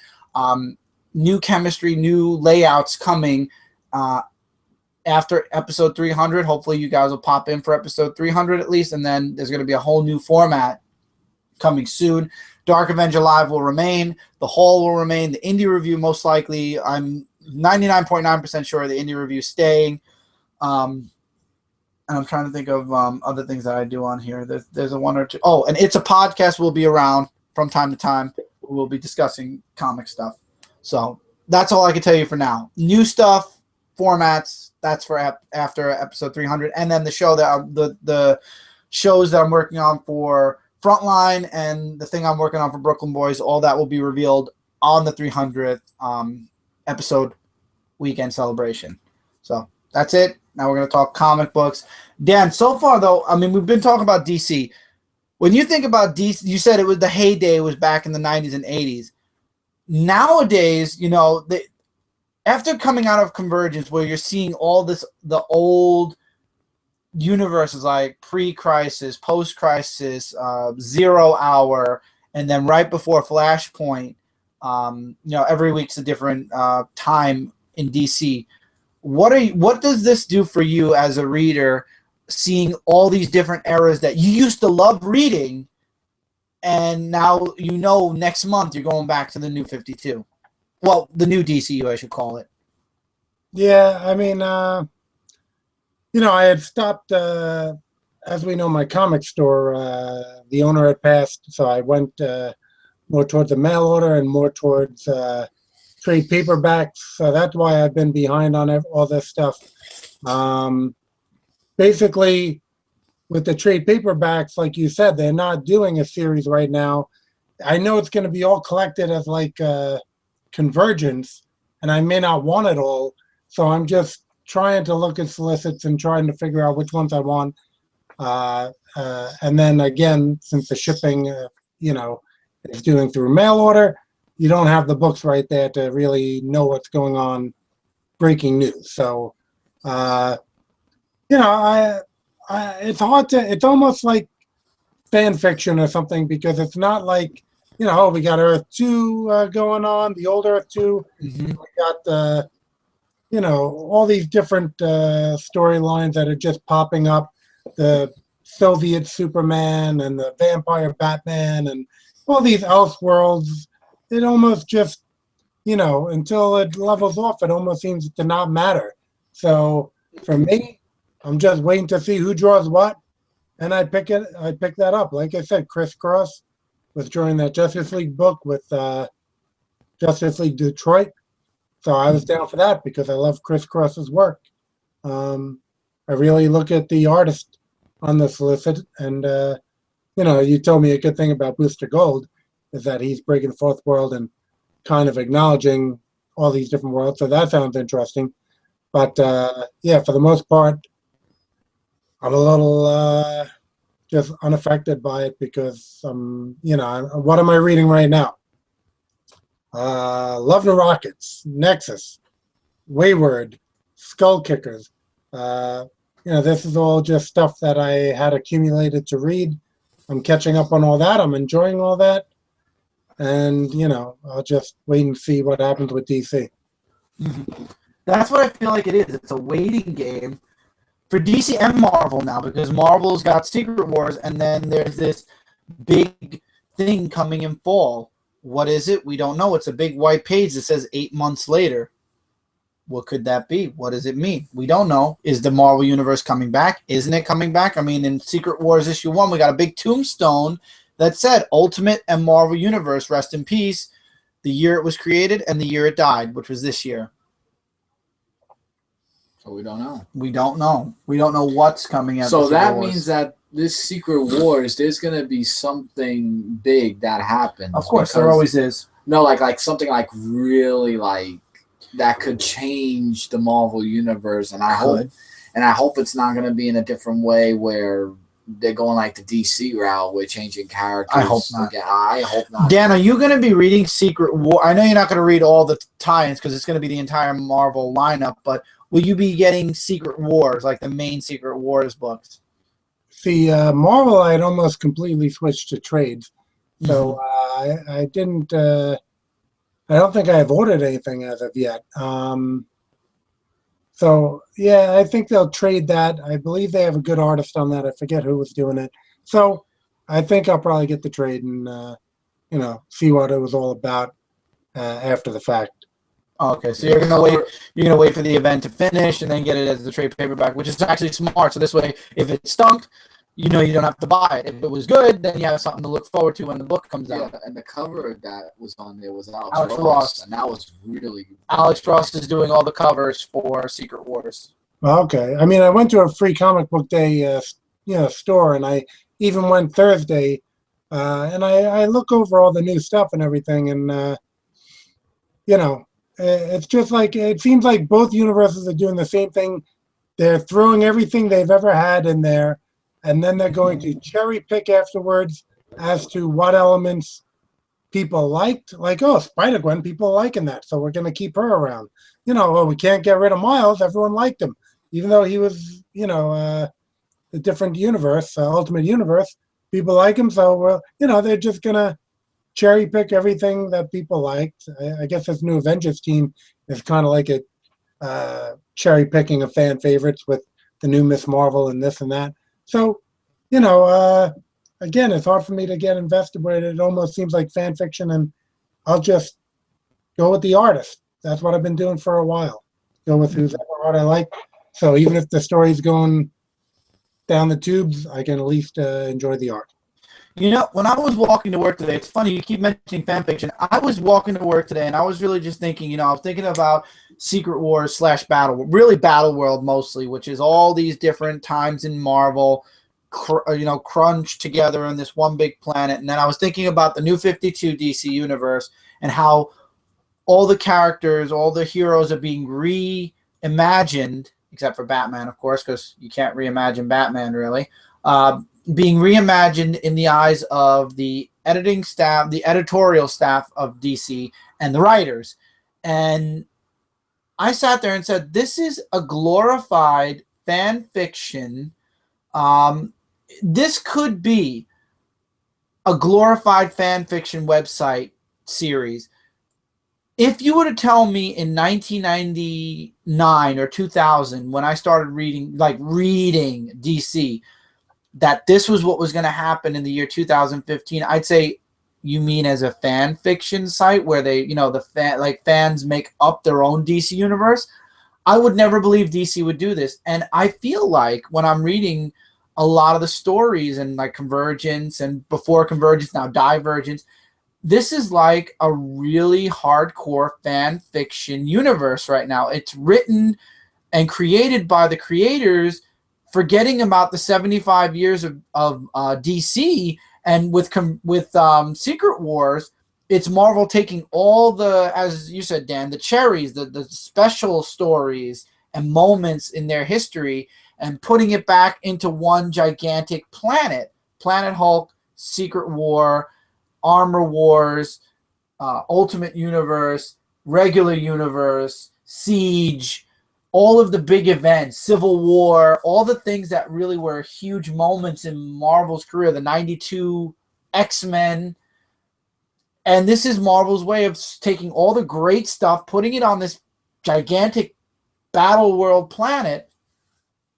new chemistry, new layouts coming after episode 300. Hopefully you guys will pop in for episode 300 at least, and then there's going to be a whole new format coming soon. Dark Avenger Live will remain. The Hall will remain. The indie review, most likely, I'm 99.9% sure the indie review is staying. And I'm trying to think of other things that I do on here. There's a one or two. Oh, and It's a Podcast will be around from time to time. We'll be discussing comic stuff. So that's all I can tell you for now. New stuff, formats, that's for after episode 300. And then the show that the shows that I'm working on for Frontline and the thing I'm working on for Brooklyn Boys, all that will be revealed on the 300th episode weekend celebration. So that's it. Now we're going to talk comic books. Dan, so far, though, we've been talking about DC. When you think about DC, you said it was the heyday was back in the 90s and 80s. Nowadays, after coming out of Convergence, where you're seeing all this, the old universes like pre-crisis, post-crisis, Zero Hour, and then right before Flashpoint, every week's a different time in DC. What does this do for you as a reader, seeing all these different eras that you used to love reading, and now next month you're going back to the new 52? Well, the new DCU, I should call it. Yeah, I had stopped, as we know, my comic store. The owner had passed, so I went more towards the mail order and more towards trade paperbacks. So that's why I've been behind on all this stuff. Basically, with the trade paperbacks, like you said, they're not doing a series right now. I know it's going to be all collected as like Convergence, and I may not want it all, so I'm just trying to look at solicits and trying to figure out which ones I want. And then again, since the shipping, is doing through mail order, you don't have the books right there to really know what's going on, breaking news. So, it's hard to. It's almost like fan fiction or something, because it's not like, we got Earth 2 going on, the old Earth 2. Mm-hmm. We got all these different storylines that are just popping up. The Soviet Superman and the vampire Batman and all these Elseworlds. It almost just, until it levels off, it almost seems to not matter. So for me, I'm just waiting to see who draws what, and I pick that up. Like I said, Chris Cross was drawing that Justice League book with Justice League Detroit. So I was down for that because I love Chris Cross's work. I really look at the artist on the solicit, and you told me a good thing about Booster Gold is that he's breaking the fourth world and kind of acknowledging all these different worlds. So that sounds interesting. But yeah, for the most part, I'm a little just unaffected by it because what am I reading right now? Love and Rockets, Nexus, Wayward, Skull Kickers. This is all just stuff that I had accumulated to read. I'm catching up on all that. I'm enjoying all that. And, I'll just wait and see what happens with DC. That's what I feel like it is. It's a waiting game for DC and Marvel now, because Marvel's got Secret Wars, and then there's this big thing coming in fall. What is it? We don't know. It's a big white page that says 8 months later. What could that be? What does it mean? We don't know. Is the Marvel Universe coming back? Isn't it coming back? I mean, in Secret Wars issue 1, we got a big tombstone that said Ultimate and Marvel Universe, rest in peace, the year it was created and the year it died, which was this year. So we don't know. We don't know. We don't know what's coming out. So that means that this Secret Wars, there's going to be something big that happens. Of course, there always is. No, like something like really like that could change the Marvel Universe, and I hope it's not going to be in a different way where they're going like the DC route with changing characters. I hope not. I hope not. Dan, are you going to be reading Secret War? I know you're not going to read all the tie-ins because it's going to be the entire Marvel lineup, but will you be getting Secret Wars, like the main Secret Wars books? See, Marvel, I had almost completely switched to trades. So I didn't, I don't think I've ordered anything as of yet. So, yeah, I think they'll trade that. I believe they have a good artist on that. I forget who was doing it. So I think I'll probably get the trade and, see what it was all about after the fact. Okay, so you're gonna wait. You're gonna wait for the event to finish and then get it as the trade paperback, which is actually smart. So this way, if it stunk, you don't have to buy it. If it was good, then you have something to look forward to when the book comes out. And the cover that was on there was Alex Ross, and that was really good. Alex Ross is doing all the covers for Secret Wars. Okay, I mean, I went to a free comic book day, store, and I even went Thursday, and I look over all the new stuff and everything, and it's just like it seems like both universes are doing the same thing. They're throwing everything they've ever had in there, and then they're going to cherry pick afterwards as to what elements people liked. Like, oh, Spider-Gwen, people liking that, so we're going to keep her around. We can't get rid of Miles. Everyone liked him, even though he was, a different universe, Ultimate Universe. People like him, so they're just going to cherry pick everything that people liked. I guess this new Avengers team is kind of like a cherry picking of fan favorites with the new Miss Marvel and this and that. So, again, it's hard for me to get invested where it almost seems like fan fiction, and I'll just go with the artist. That's what I've been doing for a while. Go with who's art I like. So even if the story's going down the tubes, I can at least enjoy the art. When I was walking to work today, it's funny, you keep mentioning fan fiction. I was walking to work today, and I was really just thinking, I was thinking about Secret Wars / Battle, really Battle World mostly, which is all these different times in Marvel, crunched together on this one big planet. And then I was thinking about the New 52 DC Universe and how all the characters, all the heroes are being reimagined, except for Batman, of course, because you can't reimagine Batman, really. Being reimagined in the eyes of the editing staff, the editorial staff of DC, and the writers. And I sat there and said, this is a glorified fan fiction. This could be a glorified fan fiction website series. If you were to tell me in 1999 or 2000, when I started reading DC, that this was what was going to happen in the year 2015, I'd say, you mean as a fan fiction site where they, fans make up their own DC universe? I would never believe DC would do this. And I feel like when I'm reading a lot of the stories and like Convergence and before Convergence, now Divergence, this is like a really hardcore fan fiction universe right now. It's written and created by the creators, forgetting about the 75 years of DC, and with Secret Wars, it's Marvel taking all the, as you said, Dan, the cherries, the special stories and moments in their history, and putting it back into one gigantic planet. Planet Hulk, Secret War, Armor Wars, Ultimate Universe, Regular Universe, Siege, all of the big events, Civil War, all the things that really were huge moments in Marvel's career, the 92 X-Men. And this is Marvel's way of taking all the great stuff, putting it on this gigantic battle world planet,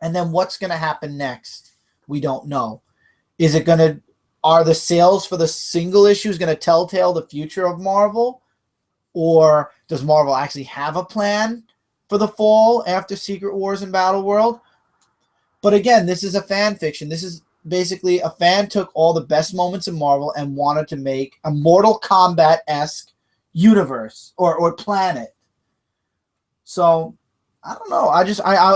and then what's going to happen next? We don't know. Is it going to, are the sales for the single issues going to telltale the future of Marvel? Or does Marvel actually have a plan for the fall after Secret Wars and Battle World? But again, this is a fan fiction. This is basically a fan took all the best moments in Marvel and wanted to make a Mortal Kombat-esque universe or planet. So I don't know.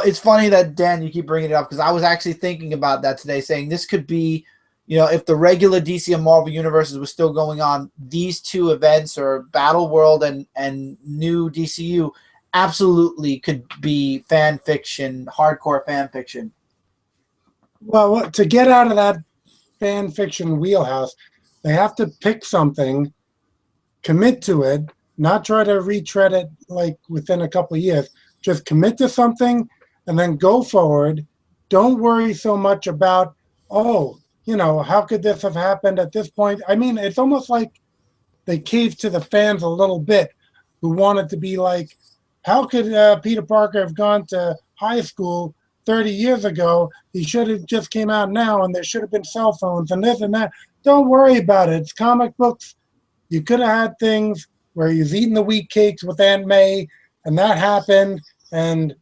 It's funny that, Dan, you keep bringing it up, because I was actually thinking about that today, saying this could be, if the regular DC and Marvel universes was still going on, these two events, or Battle World and new DCU, absolutely could be fan fiction, hardcore fan fiction. Well, to get out of that fan fiction wheelhouse, they have to pick something, commit to it, not try to retread it like within a couple of years. Just commit to something and then go forward. Don't worry so much about, how could this have happened at this point? I mean, it's almost like they caved to the fans a little bit, who wanted to be like, how could Peter Parker have gone to high school 30 years ago? He should have just came out now, and there should have been cell phones and this and that. Don't worry about it. It's comic books. You could have had things where he's eating the wheat cakes with Aunt May, and that happened, and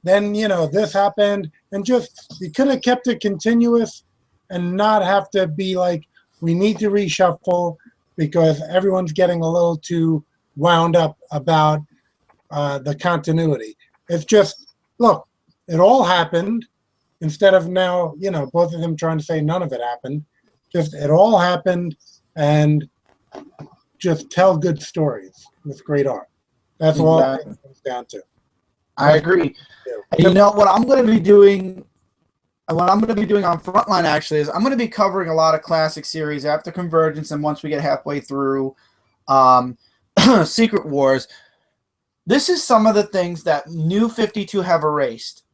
then, this happened, and just, you could have kept it continuous and not have to be like, we need to reshuffle because everyone's getting a little too wound up about the continuity. It's just, look, it all happened, instead of now, both of them trying to say none of it happened. Just, it all happened, and just tell good stories with great art. That's all it comes down to. I agree. And what I'm going to be doing, on Frontline, actually, is I'm going to be covering a lot of classic series after Convergence, and once we get halfway through Secret Wars. This is some of the things that New 52 have erased.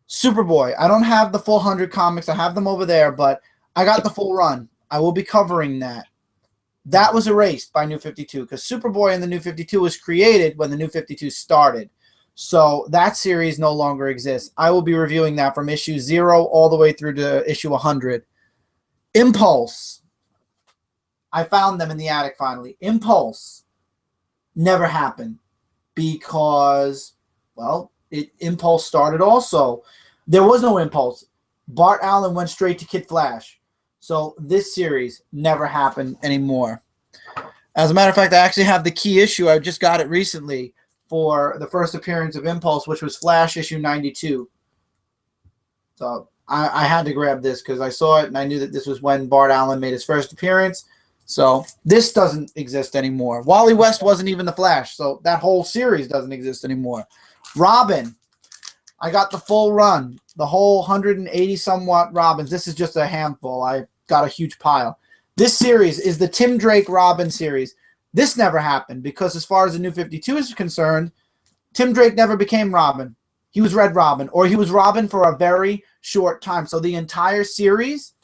Superboy, I don't have the full 100 comics. I have them over there, but I got the full run. I will be covering that. That was erased by New 52, because Superboy and the New 52 was created when the New 52 started. So that series no longer exists. I will be reviewing that from issue 0 all the way through to issue 100. Impulse. I found them in the attic finally. Impulse never happened because, Impulse started also. There was no Impulse. Bart Allen went straight to Kid Flash. So this series never happened anymore. As a matter of fact, I actually have the key issue. I just got it recently for the first appearance of Impulse, which was Flash issue 92. So I had to grab this because I saw it and I knew that this was when Bart Allen made his first appearance. So this doesn't exist anymore. Wally West wasn't even the Flash, so that whole series doesn't exist anymore. Robin, I got the full run, the whole 180 somewhat Robins. This is just a handful. I got a huge pile. This series is the Tim Drake Robin series. This never happened because, as far as the New 52 is concerned, Tim Drake never became Robin. He was Red Robin, or he was Robin for a very short time. So the entire series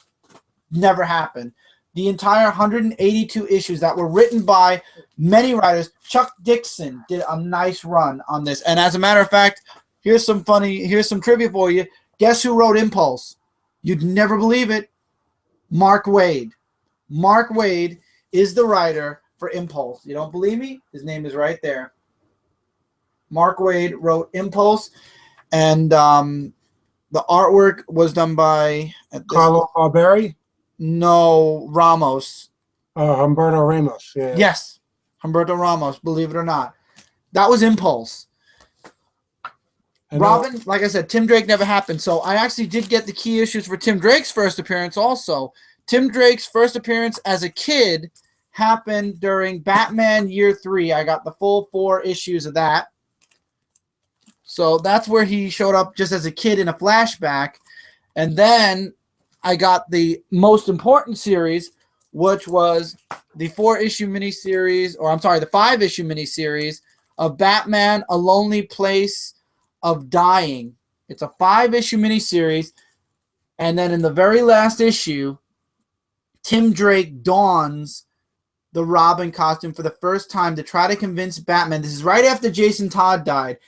never happened. The entire 182 issues that were written by many writers. Chuck Dixon did a nice run on this. And as a matter of fact, here's some trivia for you. Guess who wrote Impulse? You'd never believe it. Mark Waid. Mark Waid is the writer for Impulse. You don't believe me? His name is right there. Mark Waid wrote Impulse, and the artwork was done by Carlo Barberi. No, Ramos. Humberto Ramos. Yeah. Yes, Humberto Ramos. Believe it or not, that was Impulse. Robin, like I said, Tim Drake never happened. So I actually did get the key issues for Tim Drake's first appearance also. Tim Drake's first appearance as a kid happened during Batman Year 3. I got the full 4 issues of that. So that's where he showed up just as a kid in a flashback. And then I got the most important series, which was the 4-issue miniseries, or I'm sorry, the 5-issue miniseries of Batman, A Lonely Place of Dying. It's a 5-issue miniseries. And then in the very last issue, Tim Drake dons the Robin costume for the first time to try to convince Batman. This is right after Jason Todd died.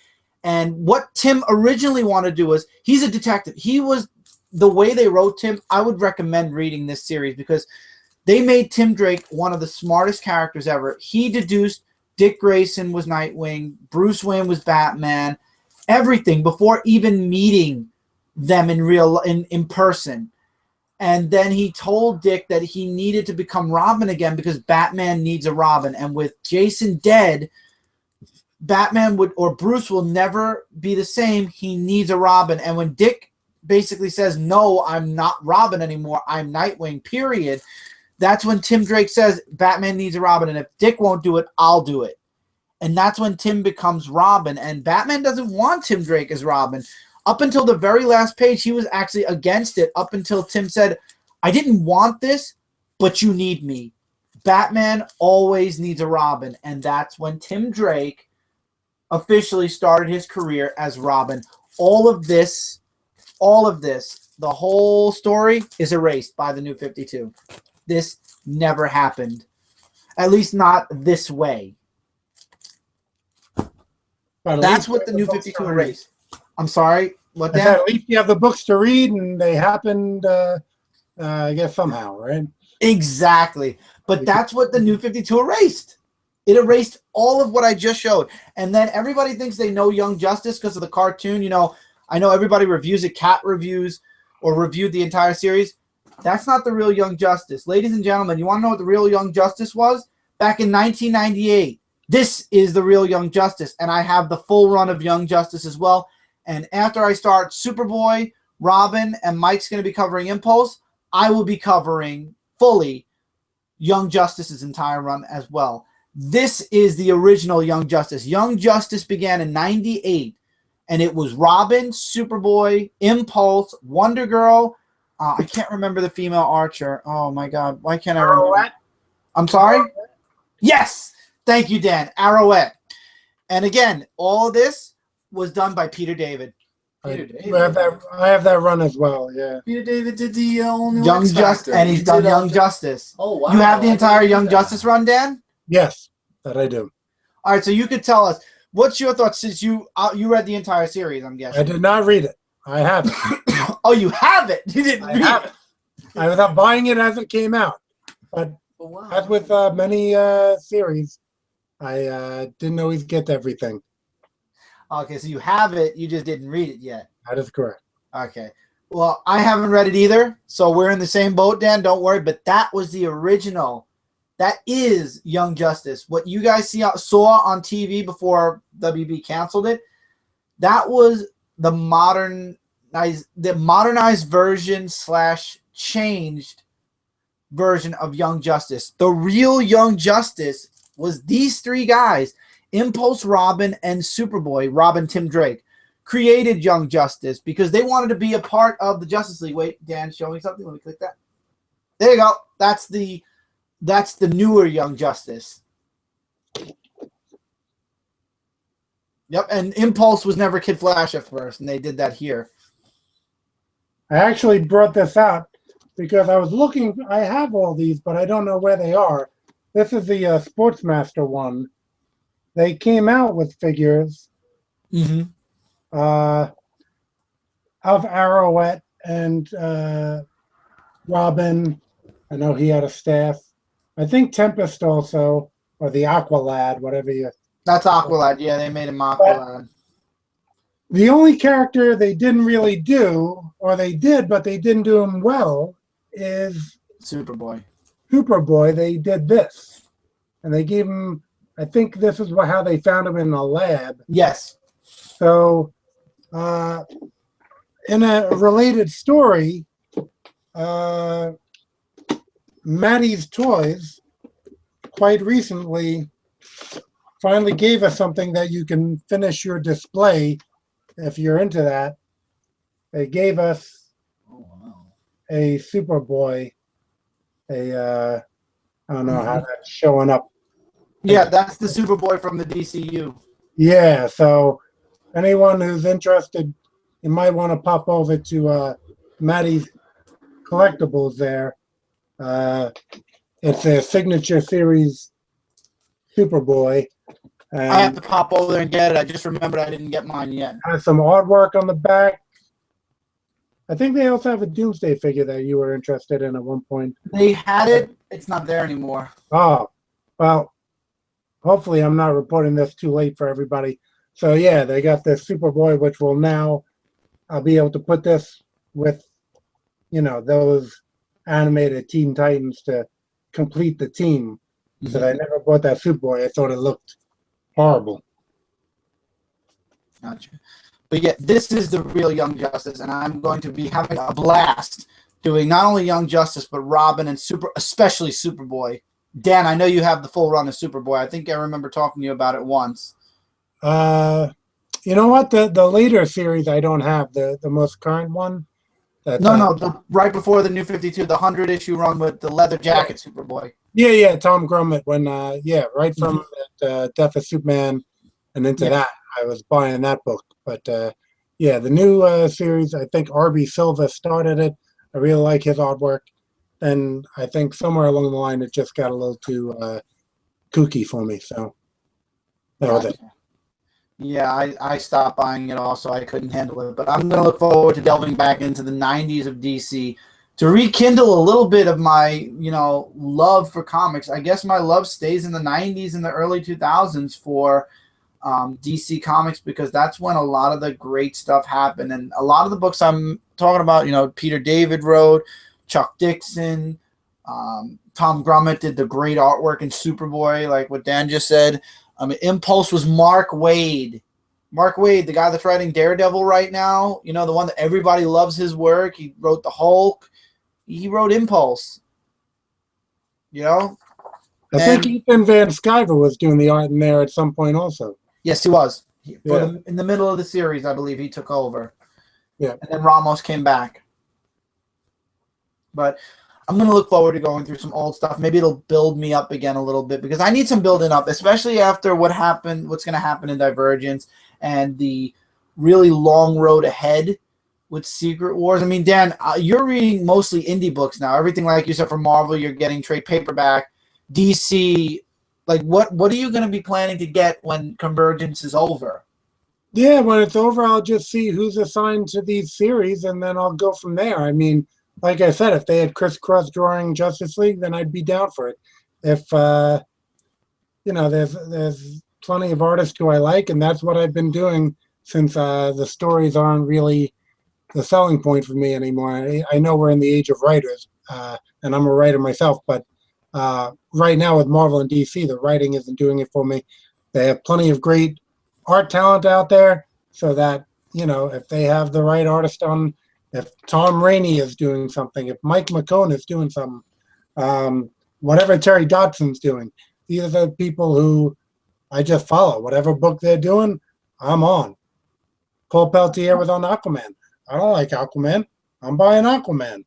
And what Tim originally wanted to do was, he's a detective. He was, the way they wrote Tim, I would recommend reading this series because they made Tim Drake one of the smartest characters ever. He deduced Dick Grayson was Nightwing, Bruce Wayne was Batman, everything before even meeting them in person. And then he told Dick that he needed to become Robin again because Batman needs a Robin. And with Jason dead, Batman or Bruce will never be the same. He needs a Robin. And when Dick basically says, no, I'm not Robin anymore, I'm Nightwing, period, that's when Tim Drake says Batman needs a Robin. And if Dick won't do it, I'll do it. And that's when Tim becomes Robin. And Batman doesn't want Tim Drake as Robin. Up until the very last page, he was actually against it, up until Tim said, I didn't want this, but you need me. Batman always needs a Robin. And that's when Tim Drake officially started his career as Robin. All of this, the whole story is erased by the New 52. This never happened. At least not this way. That's what the New 52 erased. I'm sorry, what Dan? At least you have the books to read, and they happened, I guess, somehow, right? Exactly. But that's what the New 52 erased. It erased all of what I just showed. And then everybody thinks they know Young Justice because of the cartoon. You know, I know everybody reviews it, Cat reviews, or reviewed the entire series. That's not the real Young Justice. Ladies and gentlemen, you want to know what the real Young Justice was? Back in 1998. This is the real Young Justice. And I have the full run of Young Justice as well. And after I start Superboy, Robin, and Mike's going to be covering Impulse, I will be covering fully Young Justice's entire run as well. This is the original Young Justice. Young Justice began in 98, and it was Robin, Superboy, Impulse, Wonder Girl. I can't remember the female archer. Oh, my God. Why can't I remember? Arrowette? I'm sorry? Yes! Thank you, Dan. Arrowette. And again, all of this was done by Peter David. I have that run as well, yeah. Peter David did the only Young Justice, and he's done Young Justice. Oh, wow. You have the entire Young Justice run, Dan? Yes, that I do. All right, so you could tell us, what's your thoughts since you read the entire series, I'm guessing? I did not read it. I have it. Oh, you have it? You didn't read it? I was buying it as it came out. But as with many series, I didn't always get everything. Okay, so you have it, you just didn't read it yet. That is correct. Okay. Well, I haven't read it either, so we're in the same boat, Dan. Don't worry. But that was the original. That is Young Justice. What you guys saw on TV before WB canceled it, that was the modernized version / changed version of Young Justice. The real Young Justice was these 3 guys. Impulse Robin and Superboy, Robin Tim Drake, created Young Justice because they wanted to be a part of the Justice League. Wait, Dan's showing something. Let me click that. There you go. That's the newer Young Justice. Yep, and Impulse was never Kid Flash at first, and they did that here. I actually brought this out because I was looking. I have all these, but I don't know where they are. This is the Sportsmaster one. They came out with figures of Arrowette and Robin. I know he had a staff. I think Tempest also, or the Aqualad, whatever you... That's Aqualad. Yeah, they made him Aqualad. But the only character they didn't really do, or they did, but they didn't do him well, is... Superboy. Superboy, they did this, and they gave him. I think this is how they found him in the lab. Yes. So, in a related story, Maddie's Toys quite recently finally gave us something that you can finish your display if you're into that. They gave us a Superboy, I don't know how that's showing up. Yeah, that's the Superboy from the DCU. Yeah, so anyone who's interested, you might want to pop over to Maddie's Collectibles there. It's a signature series Superboy. I have to pop over there and get it. I just remembered I didn't get mine yet. Has some artwork on the back. I think they also have a Doomsday figure that you were interested in at one point. They had it. It's not there anymore. Oh, well, hopefully I'm not reporting this too late for everybody. So, yeah, they got this Superboy, which will now, I'll be able to put this with, those animated Teen Titans to complete the team. Because I never bought that Superboy. I thought it looked horrible. Gotcha. But yeah, this is the real Young Justice, and I'm going to be having a blast doing not only Young Justice, but Robin and especially Superboy. Dan, I know you have the full run of Superboy. I think I remember talking to you about it once. You know what? The later series I don't have, the most current one. Right before the New 52, the 100-issue run with the leather jacket Superboy. Yeah, Tom Grummett. When right from Death of Superman and into that, I was buying that book. But the new series, I think R.B. Silva started it. I really like his artwork. And I think somewhere along the line, it just got a little too kooky for me. So that was it. Yeah, I stopped buying it all, so I couldn't handle it. But I'm going to look forward to delving back into the 90s of DC to rekindle a little bit of my, love for comics. I guess my love stays in the 90s and the early 2000s for DC Comics, because that's when a lot of the great stuff happened. And a lot of the books I'm talking about, Peter David wrote, Chuck Dixon, Tom Grummett did the great artwork in Superboy, like what Dan just said. Impulse was Mark Waid. Mark Waid, the guy that's writing Daredevil right now, the one that everybody loves his work. He wrote the Hulk. He wrote Impulse. I think Ethan Van Sciver was doing the art in there at some point also. Yes, he was. In the middle of the series, I believe he took over. Yeah. And then Ramos came back. But I'm going to look forward to going through some old stuff. Maybe it'll build me up again a little bit, because I need some building up, especially after what's going to happen in Divergence and the really long road ahead with Secret Wars. I mean, Dan, you're reading mostly indie books now. Everything, like you said, from Marvel, you're getting trade paperback. DC, like what are you going to be planning to get when Convergence is over? Yeah, when it's over, I'll just see who's assigned to these series, and then I'll go from there. I mean, like I said, if they had Chris Cross drawing Justice League, then I'd be down for it. If there's plenty of artists who I like, and that's what I've been doing since the stories aren't really the selling point for me anymore. I know we're in the age of writers, and I'm a writer myself, but right now with Marvel and DC, the writing isn't doing it for me. They have plenty of great art talent out there, so that, if they have the right artist on, if Tom Rainey is doing something, if Mike McKone is doing something, whatever Terry Dodson's doing, these are the people who I just follow. Whatever book they're doing, I'm on. Paul Peltier was on Aquaman. I don't like Aquaman. I'm buying Aquaman.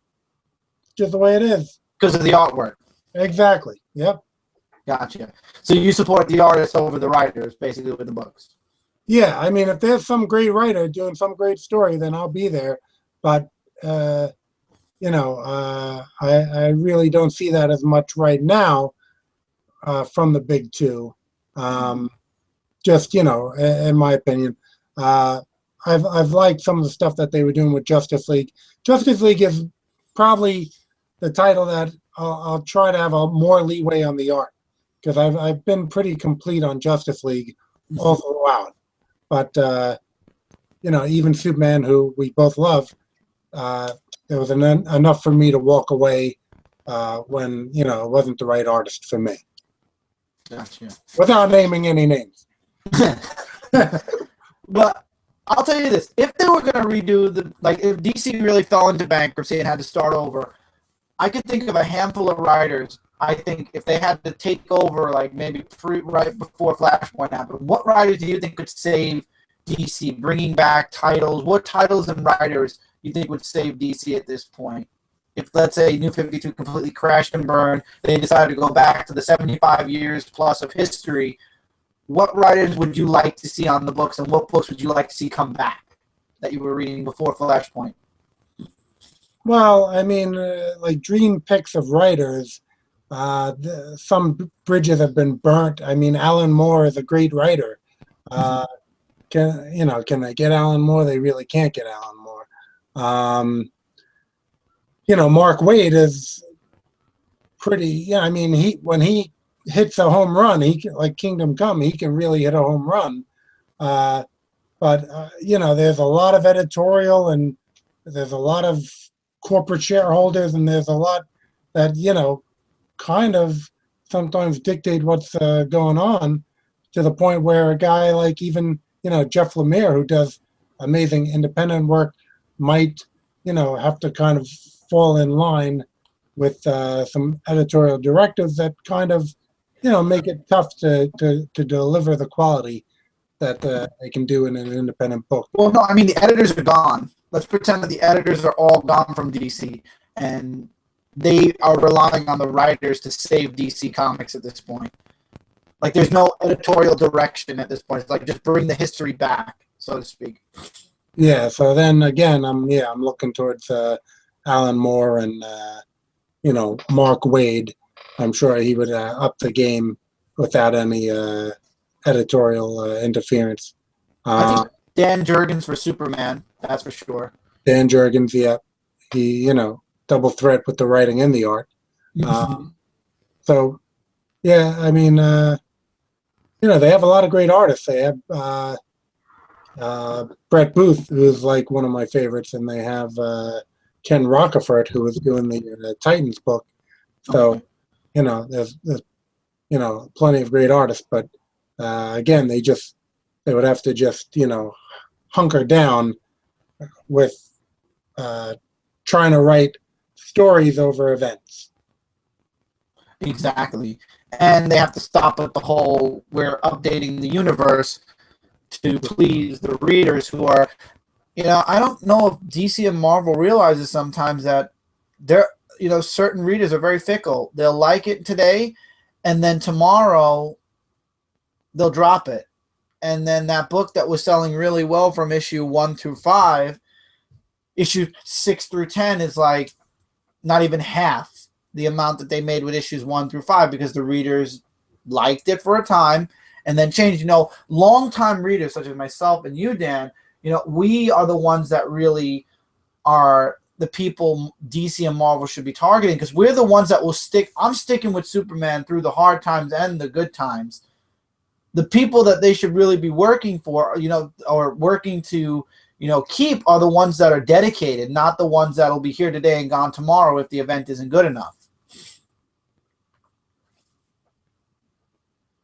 It's just the way it is. Because of the artwork. Exactly. Yep. Gotcha. So you support the artists over the writers, basically, with the books. Yeah, I mean, if there's some great writer doing some great story, then I'll be there. But, I really don't see that as much right now from the big two. Just, in my opinion. I've liked some of the stuff that they were doing with Justice League. Justice League is probably the title that I'll try to have a more leeway on the art, because I've been pretty complete on Justice League all throughout. But even Superman, who we both love, there was enough for me to walk away when it wasn't the right artist for me. Gotcha. Without naming any names. But I'll tell you this: if they were going to redo if DC really fell into bankruptcy and had to start over, I could think of a handful of writers. I think if they had to take over, maybe right before Flashpoint happened, what writers do you think could save DC, bringing back titles? What titles and writers you think would save DC at this point? If, let's say, New 52 completely crashed and burned, they decided to go back to the 75 years plus of history, what writers would you like to see on the books, and what books would you like to see come back that you were reading before Flashpoint? Well, I mean, dream picks of writers, some bridges have been burnt. I mean, Alan Moore is a great writer. Can they get Alan Moore? They really can't get Alan Moore. Mark Waid is pretty. Yeah, I mean, when he hits a home run, he can, like Kingdom Come, he can really hit a home run. But there's a lot of editorial, and there's a lot of corporate shareholders, and there's a lot that kind of sometimes dictate what's going on, to the point where a guy like even Jeff Lemire, who does amazing independent work, might have to kind of fall in line with some editorial directives that kind of make it tough to deliver the quality that they can do in an independent book. Well, no, I mean, the editors are gone. Let's pretend that the editors are all gone from DC, and they are relying on the writers to save DC Comics at this point. There's no editorial direction at this point. It's just bring the history back, so to speak. Yeah, so then again, I'm looking towards Alan Moore and Mark Waid. I'm sure he would up the game without any editorial interference. I think Dan Jurgens for Superman, that's for sure. Dan Jurgens, yeah, he double threat with the writing and the art. So yeah, I mean, they have a lot of great artists. They have Brett Booth, who's one of my favorites, and they have Ken Rockefort, who was doing the Titans book. So there's plenty of great artists, but again, they would have to just hunker down with trying to write stories over events. Exactly. And they have to stop at the whole, we're updating the universe to please the readers who are, I don't know if DC and Marvel realizes sometimes that they're, certain readers are very fickle. They'll like it today, and then tomorrow they'll drop it. And then that book that was selling really well from issue 1 through 5, issue 6 through 10 is not even half the amount that they made with issues 1 through 5, because the readers liked it for a time and then changed. Long-time readers such as myself and you, Dan, we are the ones that really are the people DC and Marvel should be targeting, because we're the ones that will stick. I'm sticking with Superman through the hard times and the good times. The people that they should really be working for, or working to, keep, are the ones that are dedicated, not the ones that will be here today and gone tomorrow if the event isn't good enough.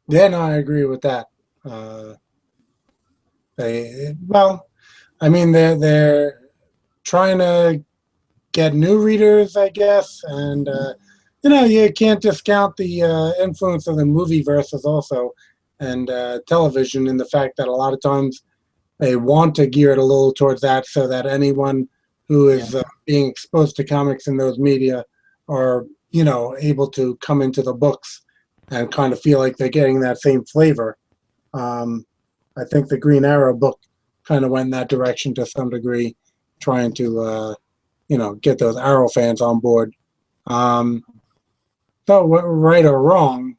Yeah, no, I agree with that. They're trying to get new readers, I guess, and you can't discount the influence of the movie versus also and television, in the fact that a lot of times they want to gear it a little towards that, so that anyone who is being exposed to comics in those media are able to come into the books and kind of feel like they're getting that same flavor. I think the Green Arrow book kind of went in that direction to some degree, trying to get those Arrow fans on board. So right or wrong,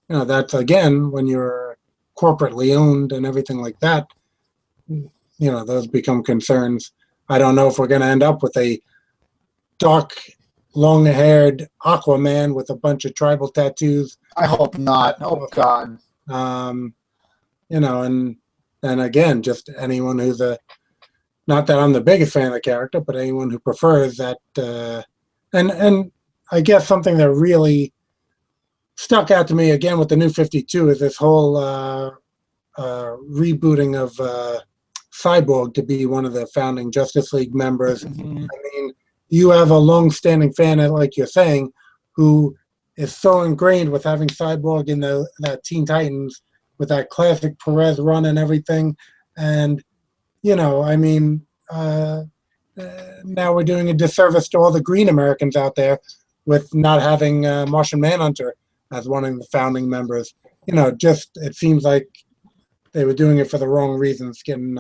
that's, again, when you're corporately owned and everything like that, those become concerns. I don't know if we're going to end up with a dark, long-haired Aquaman with a bunch of tribal tattoos. I hope not. Oh, God. And again, just anyone who's not that I'm the biggest fan of the character, but anyone who prefers that, and I guess something that really stuck out to me again with the New 52 is this whole rebooting of Cyborg to be one of the founding Justice League members. Mm-hmm. I mean, you have a long-standing fan, like you're saying, who is so ingrained with having Cyborg in that Teen Titans with that classic Perez run and everything. And, I mean, now we're doing a disservice to all the Green Americans out there with not having Martian Manhunter as one of the founding members. It seems like they were doing it for the wrong reasons, getting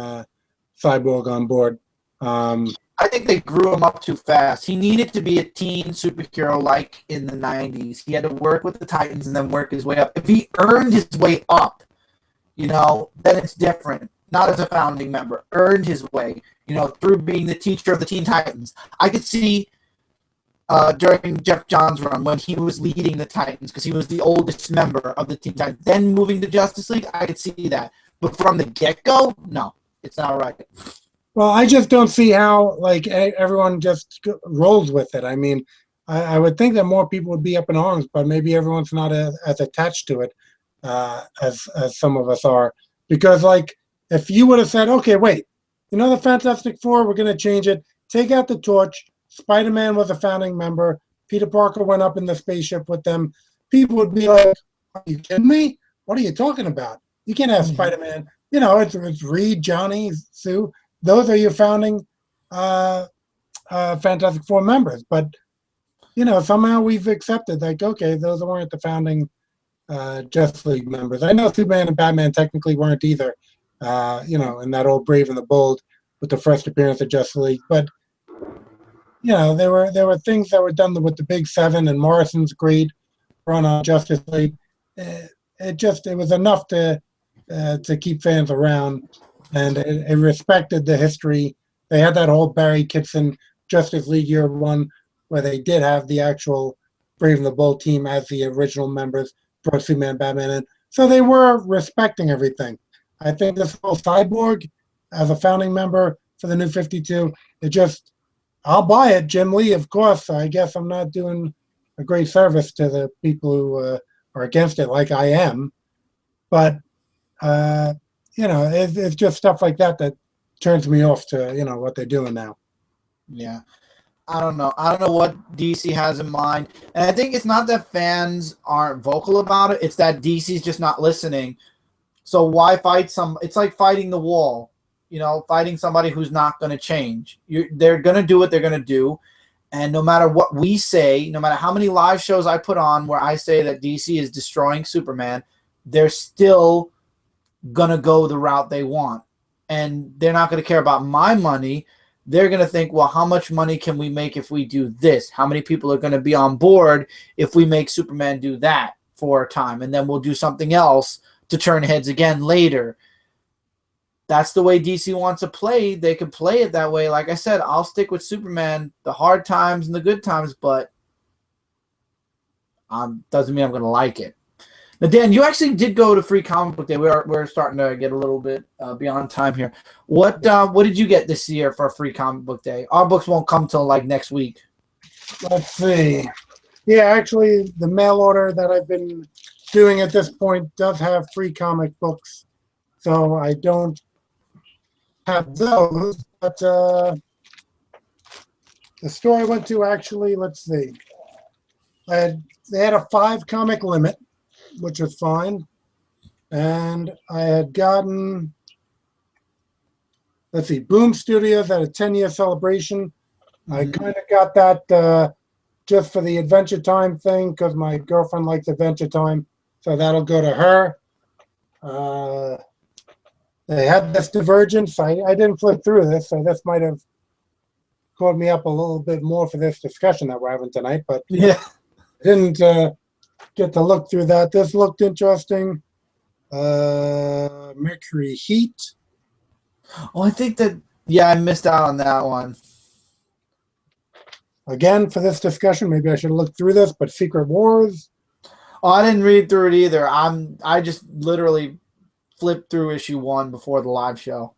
Cyborg on board. I think they grew him up too fast. He needed to be a teen superhero like in the 90s. He had to work with the Titans and then work his way up. If he earned his way up, then it's different. Not as a founding member. Earned his way, through being the teacher of the Teen Titans. I could see during Jeff Johns' run when he was leading the Titans because he was the oldest member of the Teen Titans. Then moving to Justice League, I could see that. But from the get-go, no, it's not right. Well, I just don't see how everyone just rolls with it. I mean, I would think that more people would be up in arms, but maybe everyone's not as attached to it as some of us are. Because if you would have said, okay, wait, the Fantastic Four, we're going to change it. Take out the Torch. Spider-Man was a founding member. Peter Parker went up in the spaceship with them. People would be like, are you kidding me? What are you talking about? You can't have Spider-Man. It's Reed, Johnny, Sue. Those are your founding Fantastic Four members. But, somehow we've accepted, okay, those weren't the founding Justice League members. I know Superman and Batman technically weren't either, in that old Brave and the Bold with the first appearance of Justice League. But, there were things that were done with the Big Seven and Morrison's great run on Justice League. It was enough to keep fans around. And it respected the history. They had that whole Barry Kitson Justice League Year One, where they did have the actual Brave and the Bold team as the original members, brought Superman, Batman in. So they were respecting everything. I think this whole Cyborg as a founding member for the New 52, I'll buy it. Jim Lee, of course. I guess I'm not doing a great service to the people who are against it like I am. But it's just stuff like that turns me off to, what they're doing now. Yeah. I don't know. I don't know what DC has in mind. And I think it's not that fans aren't vocal about it. It's that DC's just not listening. So why fight it's like fighting the wall, fighting somebody who's not going to change. They're going to do what they're going to do. And no matter what we say, no matter how many live shows I put on where I say that DC is destroying Superman, they're still going to go the route they want. And they're not going to care about my money. They're going to think, well, how much money can we make if we do this? How many people are going to be on board if we make Superman do that for a time? And then we'll do something else to turn heads again later. That's the way DC wants to play. They can play it that way. Like I said, I'll stick with Superman the hard times and the good times, but doesn't mean I'm going to like it. Now, Dan, you actually did go to Free Comic Book Day. We're starting to get a little bit beyond time here. What did you get this year for Free Comic Book Day? Our books won't come till next week. Let's see. Yeah, actually, the mail order that I've been doing at this point does have free comic books, so I don't have those. But the store I went to actually, let's see, they had a 5-comic limit, which was fine. And I had gotten, let's see, Boom Studios at a 10-year celebration. I kind of got that just for the Adventure Time thing because my girlfriend likes Adventure Time. So that'll go to her. They had this Convergence. I didn't flip through this, so this might have caught me up a little bit more for this discussion that we're having tonight. But yeah, I didn't get to look through that. This looked interesting. Mercury Heat. Oh, I think that, yeah, I missed out on that one. Again, for this discussion, maybe I should have looked through this, but Secret Wars. Oh, I didn't read through it either. I just literally flipped through issue 1 before the live show.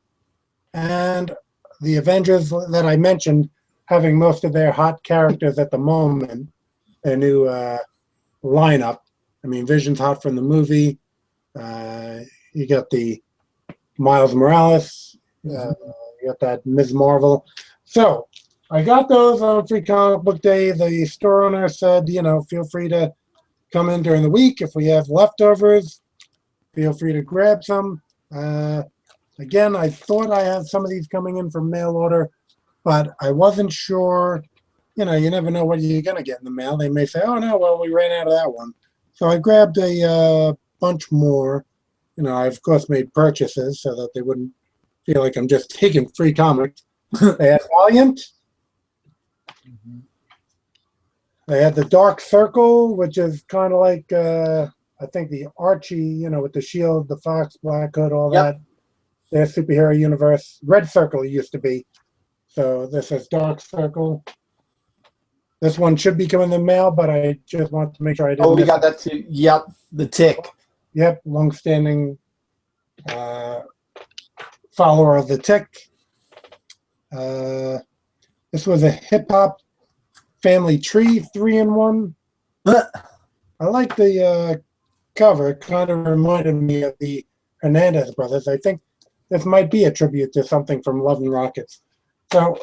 And the Avengers that I mentioned, having most of their hot characters at the moment, their new lineup. I mean, Vision's hot from the movie. You got the Miles Morales. You got that Ms. Marvel. So I got those on Free Comic Book Day. The store owner said, feel free to come in during the week. If we have leftovers, feel free to grab some. Again, I thought I had some of these coming in from mail order, but I wasn't sure. You never know what you're going to get in the mail. They may say, oh, no, well, we ran out of that one. So I grabbed a bunch more. I, of course, made purchases so that they wouldn't feel like I'm just taking free comics. They had Valiant. They had the Dark Circle, which is kind of like, I think, the Archie, with the shield, the Fox, Black Hood, all that. Their superhero universe. Red Circle used to be. So this is Dark Circle. This one should be coming in the mail, but I just want to make sure I didn't. Oh, we got that too. Yep, the Tick. Yep, long-standing follower of the Tick. This was a hip-hop family tree 3-in-1. I like the cover. It kind of reminded me of the Hernandez brothers. I think this might be a tribute to something from Love and Rockets. So,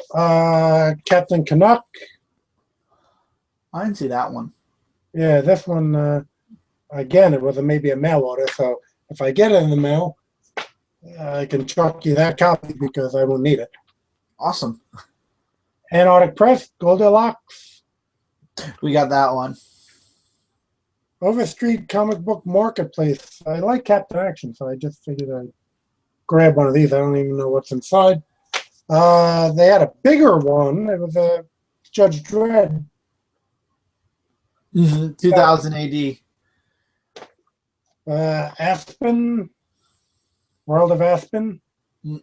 Captain Canuck. I didn't see that one. Yeah, this one, again, it was maybe a mail order. So if I get it in the mail, I can chuck you that copy because I won't need it. Awesome. Antarctic Press, Goldilocks. We got that one. Overstreet Comic Book Marketplace. I like Captain Action, so I just figured I'd grab one of these. I don't even know what's inside. They had a bigger one. It was a Judge Dredd. 2000 AD. Aspen. World of Aspen.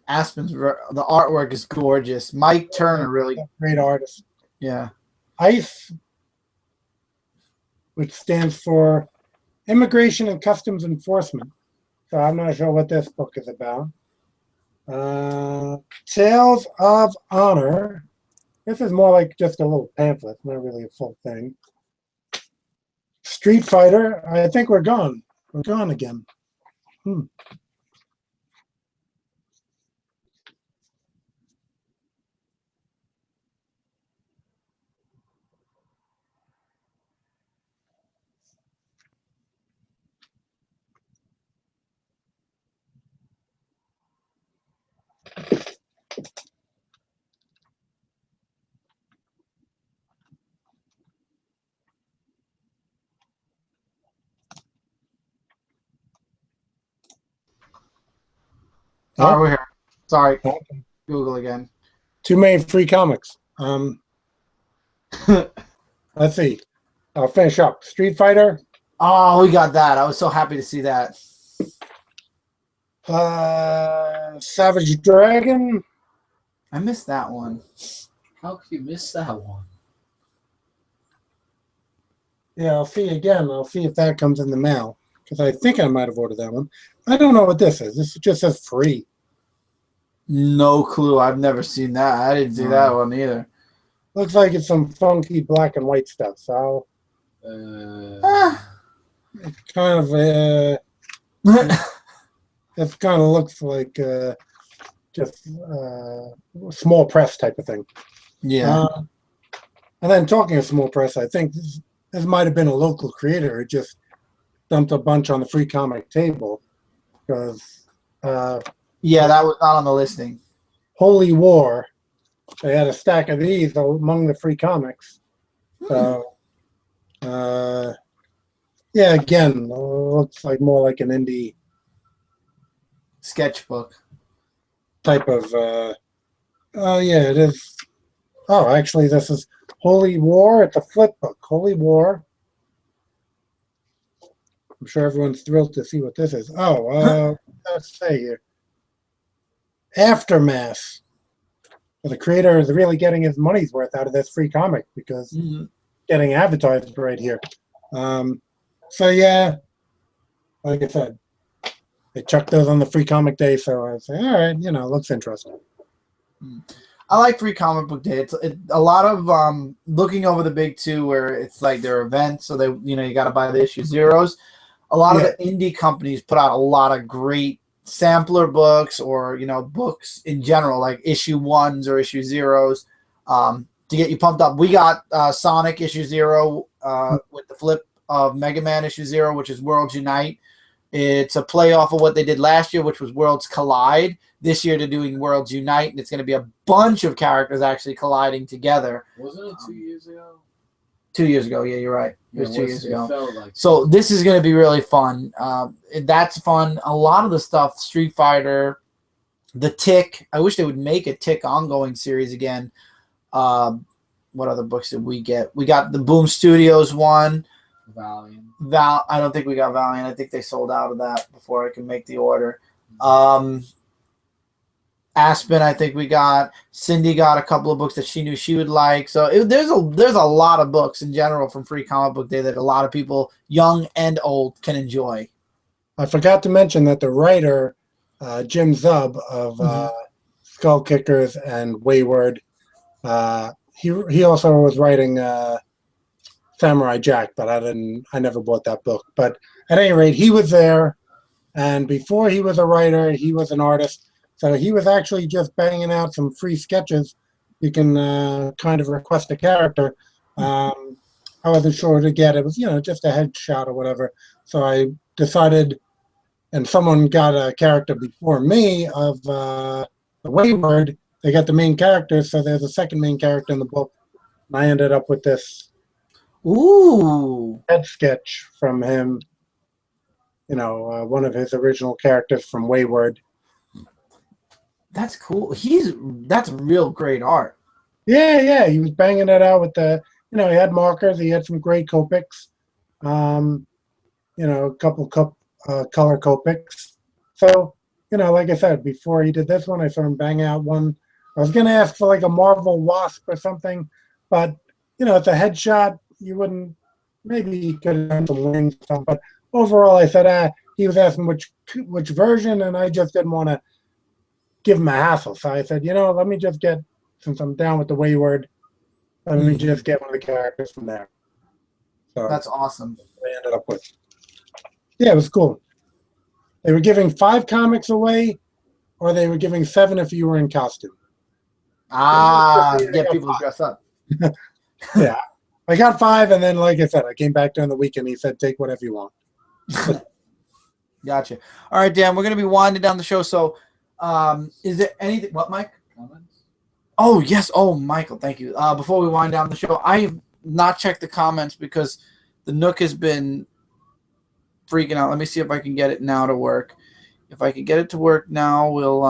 Aspen's the artwork is gorgeous. Mike Turner, really great artist. Yeah. ICE, which stands for Immigration and Customs Enforcement. So I'm not sure what this book is about. Tales of Honor. This is more like just a little pamphlet, not really a full thing. Street Fighter. I think we're gone. We're gone again. Sorry, we're here. Sorry. Google again. Too many free comics. Let's see. I'll finish up. Street Fighter. Oh, we got that. I was so happy to see that. Savage Dragon. I missed that one. How could you miss that one? Yeah, I'll see again. I'll see if that comes in the mail. Because I think I might have ordered that one. I don't know what this is. This just says free. No clue. I've never seen that. I didn't see that one either. Looks like it's some funky black and white stuff. So it's kind of it kind of looks like just small press type of thing. Yeah. And then talking of small press, I think this might have been a local creator who just dumped a bunch on the free comic table because yeah, that was not on the listing. Holy War, they had a stack of these among the free comics. So yeah, again, looks like more like an indie sketchbook type of oh yeah, it is. Oh, actually this is Holy War. It's a flip book. Holy War. I'm sure everyone's thrilled to see what this is. Oh, let's say here. Aftermath. Well, the creator is really getting his money's worth out of this free comic because getting advertised right here. So yeah, like I said, they chucked those on the free comic day, so I was like, all right, looks interesting. I like Free Comic Book Day. It's a lot of looking over the big two, where it's like their events, so they you got to buy the issue zeros. A lot of the indie companies put out a lot of great sampler books, or books in general, like issue ones or issue zeros, to get you pumped up. We got Sonic issue 0 with the flip of Mega Man issue 0, which is Worlds Unite. It's a play off of what they did last year, which was Worlds Collide. This year they're doing Worlds Unite, and it's going to be a bunch of characters actually colliding together. Wasn't it 2 years ago? 2 years ago, yeah, you're right. It was 2 years ago. Felt like so this is going to be really fun. That's fun. A lot of the stuff, Street Fighter, The Tick. I wish they would make a Tick ongoing series again. What other books did we get? We got the Boom Studios one. Valiant. I don't think we got Valiant. I think they sold out of that before I could make the order. Aspen, I think we got. Cindy got a couple of books that she knew she would like. So there's a lot of books in general from Free Comic Book Day that a lot of people, young and old, can enjoy. I forgot to mention that the writer, Jim Zub of Skull Kickers and Wayward, he also was writing Samurai Jack, but I never bought that book. But at any rate, he was there, and before he was a writer, he was an artist. So he was actually just banging out some free sketches. You can kind of request a character. I wasn't sure to get. It was, just a headshot or whatever. So I decided, and someone got a character before me of the Wayward. They got the main character, so there's a second main character in the book. And I ended up with this head sketch from him. One of his original characters from Wayward. That's cool. That's real great art. Yeah. He was banging it out with the, he had markers. He had some great Copics, a couple color Copics. So, like I said, before he did this one, I saw him bang out one. I was going to ask for like a Marvel Wasp or something, but, it's a headshot. You wouldn't, maybe he could have done some wings or something. But overall, I said, he was asking which version, and I just didn't want to give him a hassle. So I said, let me just get, since I'm down with the Wayward, let me just get one of the characters from there. So that's awesome. I ended up with. Yeah, it was cool. They were giving 5 comics away, or they were giving 7 if you were in costume. Get people to dress up. Yeah. I got 5, and then, like I said, I came back during the weekend. He said, take whatever you want. Gotcha. All right, Dan, we're going to be winding down the show. So is there anything? What, Mike? Comments? Oh, yes. Oh, Michael, thank you. Before we wind down the show, I have not checked the comments because the Nook has been freaking out. Let me see if I can get it now to work. If I can get it to work now, we'll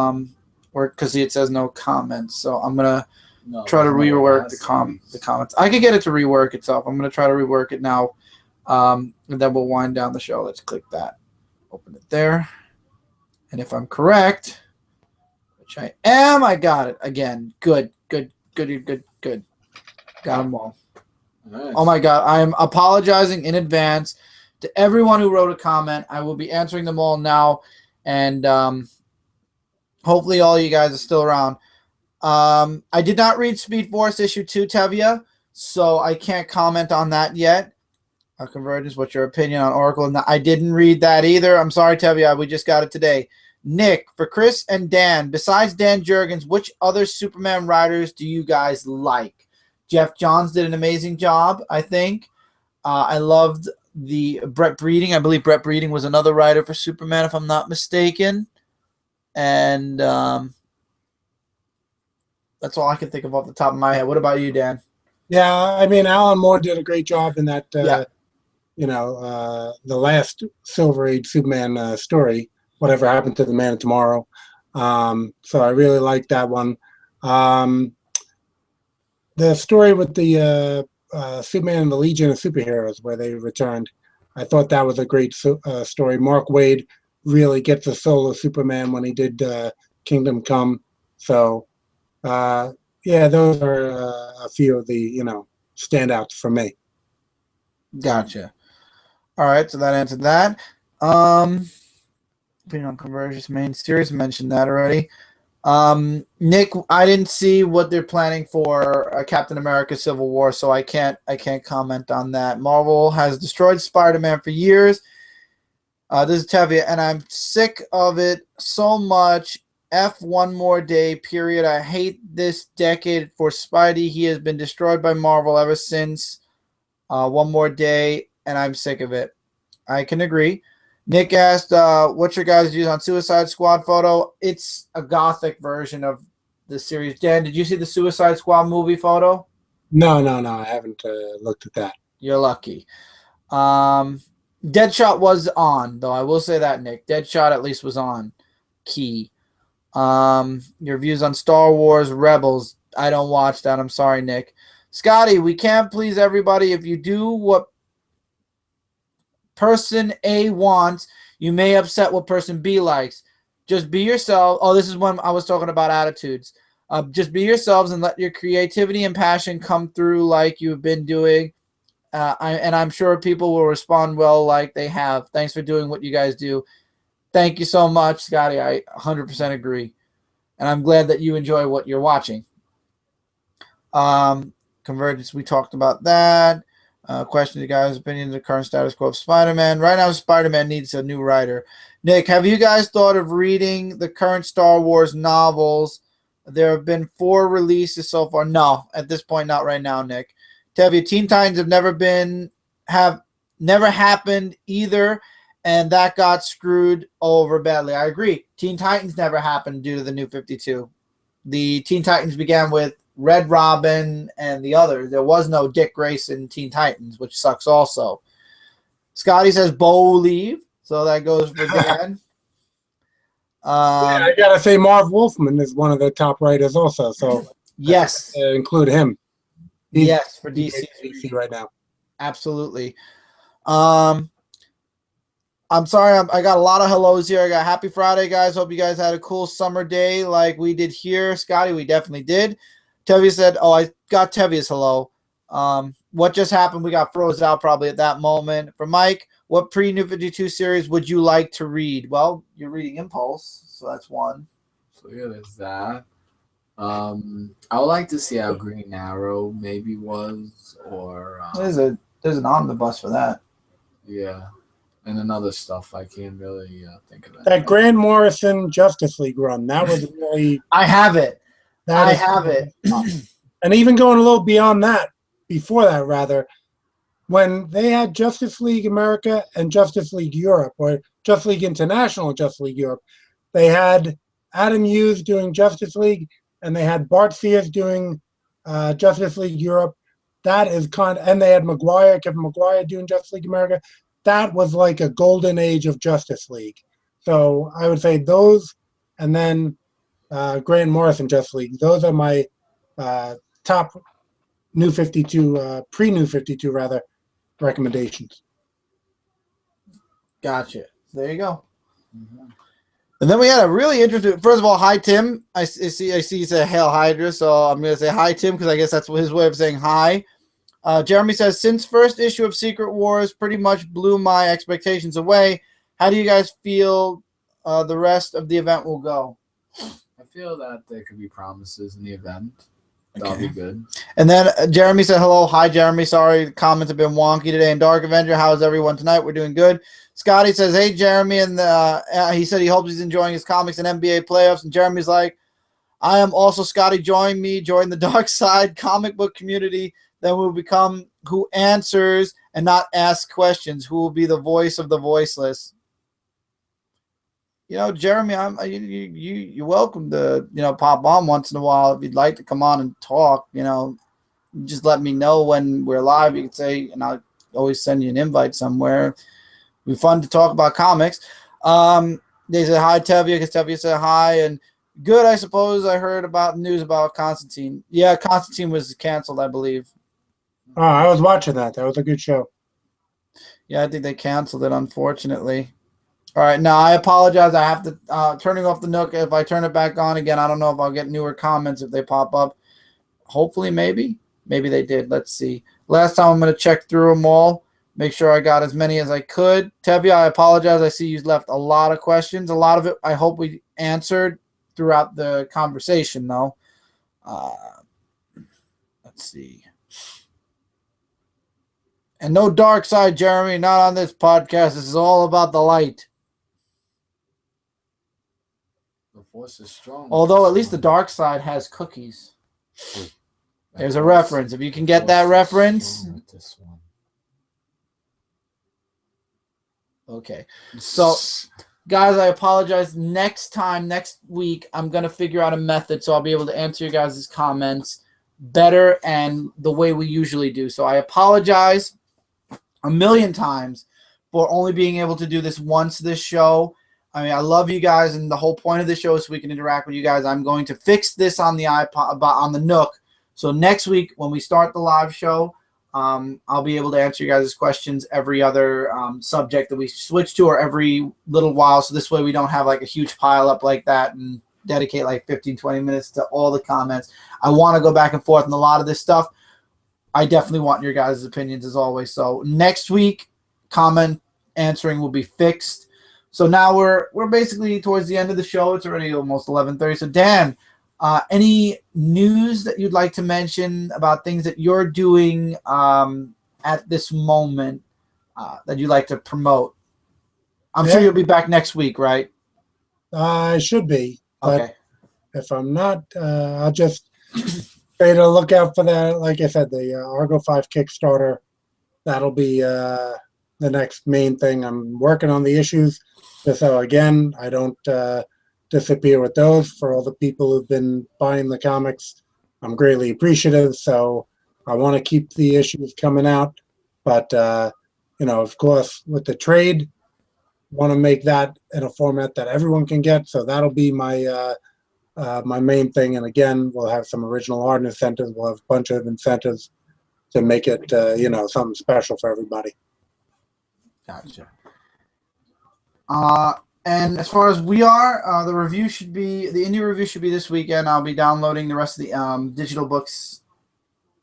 work, because it says no comments. So I'm going to try to rework the comments. I can get it to rework itself. I'm going to try to rework it now, and then we'll wind down the show. Let's click that. Open it there. And if I'm correct, which I am, I got it again. Good. Got them all. Nice. Oh my God. I am apologizing in advance to everyone who wrote a comment. I will be answering them all now. And hopefully all you guys are still around. I did not read Speed Force issue 2, Tevya, so I can't comment on that yet. Convergence, what's your opinion on Oracle? No, I didn't read that either. I'm sorry, Tevya. We just got it today. Nick, for Chris and Dan, besides Dan Jurgens, which other Superman writers do you guys like? Jeff Johns did an amazing job, I think. I loved the Brett Breeding. I believe Brett Breeding was another writer for Superman, if I'm not mistaken. And that's all I can think of off the top of my head. What about you, Dan? Yeah, I mean, Alan Moore did a great job in that, the last Silver Age Superman story, Whatever Happened to the Man of Tomorrow. So I really liked that one. The story with the Superman and the Legion of Superheroes, where they returned, I thought that was a great story. Mark Waid really gets the soul of Superman when he did Kingdom Come. So, yeah, those are a few of the, standouts for me. Gotcha. All right, so that answered that. Opinion on Convergence main series, mentioned that already. Nick, I didn't see what they're planning for Captain America: Civil War, so I can't comment on that. Marvel has destroyed Spider-Man for years. This is Tevia, and I'm sick of it so much. F one more day, period. I hate this decade for Spidey. He has been destroyed by Marvel ever since one more day, and I'm sick of it. I can agree. Nick asked, what's your guys' views on Suicide Squad photo? It's a gothic version of the series. Dan, did you see the Suicide Squad movie photo? No. I haven't looked at that. You're lucky. Deadshot was on, though. I will say that, Nick. Deadshot at least was on. Key. Your views on Star Wars Rebels. I don't watch that. I'm sorry, Nick. Scotty, we can't please everybody. If you do what person A wants, you may upset what person B likes. Just be yourself. Oh, this is when I was talking about attitudes. Just be yourselves and let your creativity and passion come through like you've been doing. And I'm sure people will respond well like they have. Thanks for doing what you guys do. Thank you so much, Scotty. I 100% agree. And I'm glad that you enjoy what you're watching. Convergence, we talked about that. Question you guys' opinion of the current status quo of Spider-Man. Right now, Spider-Man needs a new writer. Nick, have you guys thought of reading the current Star Wars novels? There have been 4 releases so far. No, at this point, not right now, Nick. Tevye, Teen Titans have never happened either, and that got screwed over badly. I agree. Teen Titans never happened due to the New 52. The Teen Titans began with Red Robin and the others. There was no Dick Grayson Teen Titans, which sucks also. Scotty says Bo leave, so that goes for Dan. I gotta say Marv Wolfman is one of the top writers also, so yes, include him. Yes, for DC right now. Absolutely. I'm sorry, I got a lot of hellos here. I got happy Friday, guys. Hope you guys had a cool summer day like we did here. Scotty, we definitely did. Tevye said, oh, I got Tevye's hello. What just happened? We got froze out probably at that moment. For Mike, what pre-New 52 series would you like to read? Well, you're reading Impulse, so that's one. So yeah, there's that. I would like to see how Green Arrow maybe was, or there's an omnibus for that. Yeah, and another stuff I can't really think of it. That Grant Morrison Justice League run, that was really. I have it. I have it. And even going a little beyond that, before that rather, when they had Justice League America and Justice League Europe, or Justice League International and Justice League Europe, they had Adam Hughes doing Justice League, and they had Bart Sears doing Justice League Europe. That is and they had Kevin Maguire doing Justice League America. That was like a golden age of Justice League. So I would say those, and then Grant Morrison Justice League. Those are my top New 52, pre-New 52 rather, recommendations. Gotcha. There you go. Mm-hmm. And then we had a really interesting. First of all, hi Tim. I see. He said Hail Hydra, so I'm gonna say hi Tim because I guess that's his way of saying hi. Jeremy says, since first issue of Secret Wars pretty much blew my expectations away, how do you guys feel the rest of the event will go? I feel that there could be promises in the event. That'll be good. And then Jeremy said, hello. Hi, Jeremy. Sorry, the comments have been wonky today. And Dark Avenger, how is everyone tonight? We're doing good. Scotty says, hey, Jeremy. And he said he hopes he's enjoying his comics and NBA playoffs. And Jeremy's like, I am also Scotty. Join the dark side comic book community. Then we'll become who answers and not ask questions. Who will be the voice of the voiceless? You know, Jeremy, you're welcome to, pop on once in a while if you'd like to come on and talk. Just let me know when we're live. You can say, and I'll always send you an invite somewhere. It'd be fun to talk about comics. They said hi, Tevye, because Tevye said hi. And good, I suppose I heard about news about Constantine. Yeah, Constantine was canceled, I believe. Oh, I was watching that. That was a good show. Yeah, I think they canceled it, unfortunately. All right, now I apologize. I have to turning off the Nook. If I turn it back on again, I don't know if I'll get newer comments if they pop up. Hopefully, maybe they did. Let's see. Last time I'm going to check through them all, make sure I got as many as I could. Tevye, I apologize. I see you left a lot of questions. A lot of it I hope we answered. throughout the conversation, though. Let's see. And no dark side, Jeremy, not on this podcast. This is all about the light. The force is strong. Although at least the dark side has cookies. There's a reference. If you can get that reference. This one. Okay. So, guys, I apologize. Next week, I'm going to figure out a method so I'll be able to answer your guys' comments better and the way we usually do. So I apologize a million times for only being able to do this once this show. I mean, I love you guys, and the whole point of the show is so we can interact with you guys. I'm going to fix this on the iPod, on the Nook. So next week, when we start the live show, I'll be able to answer you guys' questions every other subject that we switch to, or every little while. So this way we don't have like a huge pile up like that and dedicate like 15, 20 minutes to all the comments. I want to go back and forth on a lot of this stuff. I definitely want your guys' opinions as always. So next week, comment answering will be fixed. So now we're basically towards the end of the show. It's already almost 11:30. So Dan, any news that you'd like to mention about things that you're doing at this moment that you'd like to promote? I'm sure you'll be back next week, right? I should be. Okay. If I'm not, I'll just stay to look out for that. Like I said, the Argo 5 Kickstarter. That'll be the next main thing. I'm working on the issues. So again, I don't disappear with those. For all the people who've been buying the comics, I'm greatly appreciative. So I want to keep the issues coming out. But, of course, with the trade, want to make that in a format that everyone can get. So that'll be my my main thing. And again, we'll have some original art incentives. We'll have a bunch of incentives to make it, something special for everybody. Gotcha. And as far as we are, the indie review should be this weekend. I'll be downloading the rest of the digital books.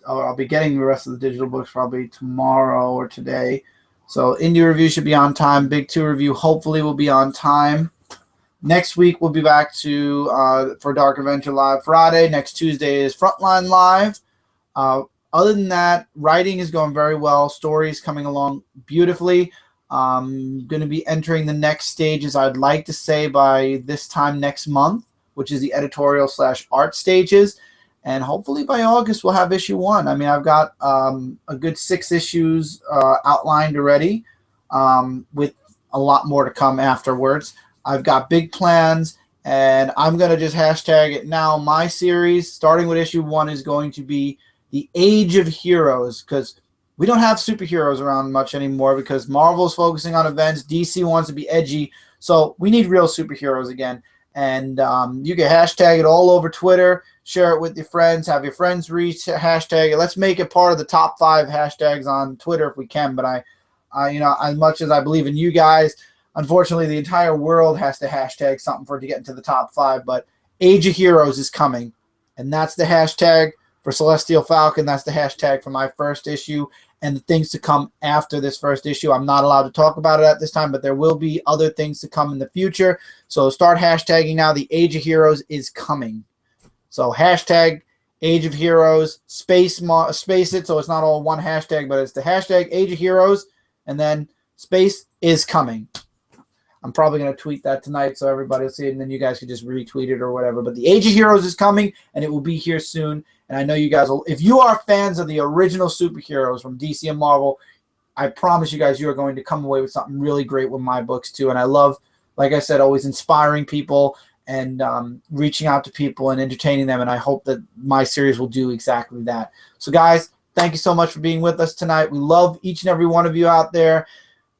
I'll be getting the rest of the digital books probably tomorrow or today. So indie review should be on time. Big 2 review hopefully will be on time. Next week we'll be back to for Dark Avenger Live Friday. Next Tuesday is Frontline Live. Other than that, writing is going very well. Stories coming along beautifully. I'm going to be entering the next stages, I'd like to say, by this time next month, which is the editorial/art stages. And hopefully by August, we'll have issue 1. I mean, I've got a good 6 issues outlined already, with a lot more to come afterwards. I've got big plans, and I'm going to just hashtag it now. My series, starting with issue 1, is going to be the Age of Heroes, because we don't have superheroes around much anymore because Marvel's focusing on events. DC wants to be edgy. So we need real superheroes again. And you can hashtag it all over Twitter, share it with your friends, have your friends hashtag it. Let's make it part of the top 5 hashtags on Twitter if we can. But I as much as I believe in you guys, unfortunately, the entire world has to hashtag something for it to get into the top 5. But Age of Heroes is coming. And that's the hashtag for Celestial Falcon. That's the hashtag for my first issue and the things to come after this first issue. I'm not allowed to talk about it at this time, but there will be other things to come in the future. So start hashtagging now. The Age of Heroes is coming. So hashtag Age of Heroes, space it, so it's not all one hashtag, but it's the hashtag Age of Heroes, and then space is coming. I'm probably going to tweet that tonight so everybody will see it, and then you guys can just retweet it or whatever. But the Age of Heroes is coming, and it will be here soon. And I know you guys will. If you are fans of the original superheroes from DC and Marvel, I promise you guys you are going to come away with something really great with my books too. And I love, like I said, always inspiring people and reaching out to people and entertaining them. And I hope that my series will do exactly that. So, guys, thank you so much for being with us tonight. We love each and every one of you out there.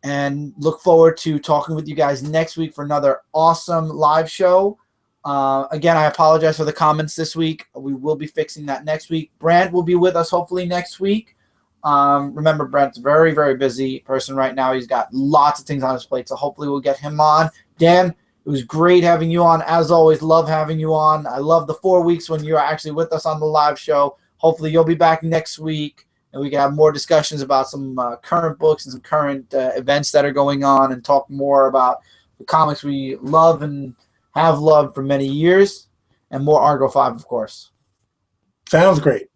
And look forward to talking with you guys next week for another awesome live show. Again, I apologize for the comments this week. We will be fixing that next week. Brant will be with us hopefully next week. Remember, Brent's a very, very busy person right now. He's got lots of things on his plate, so hopefully we'll get him on. Dan, it was great having you on. As always, love having you on. I love the 4 weeks when you're actually with us on the live show. Hopefully you'll be back next week, and we can have more discussions about some current books and some current events that are going on and talk more about the comics we love and have loved for many years, and more Argo 5, of course. Sounds great.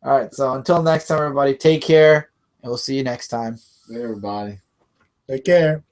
All right, so until next time, everybody, take care, and we'll see you next time. Everybody. Take care.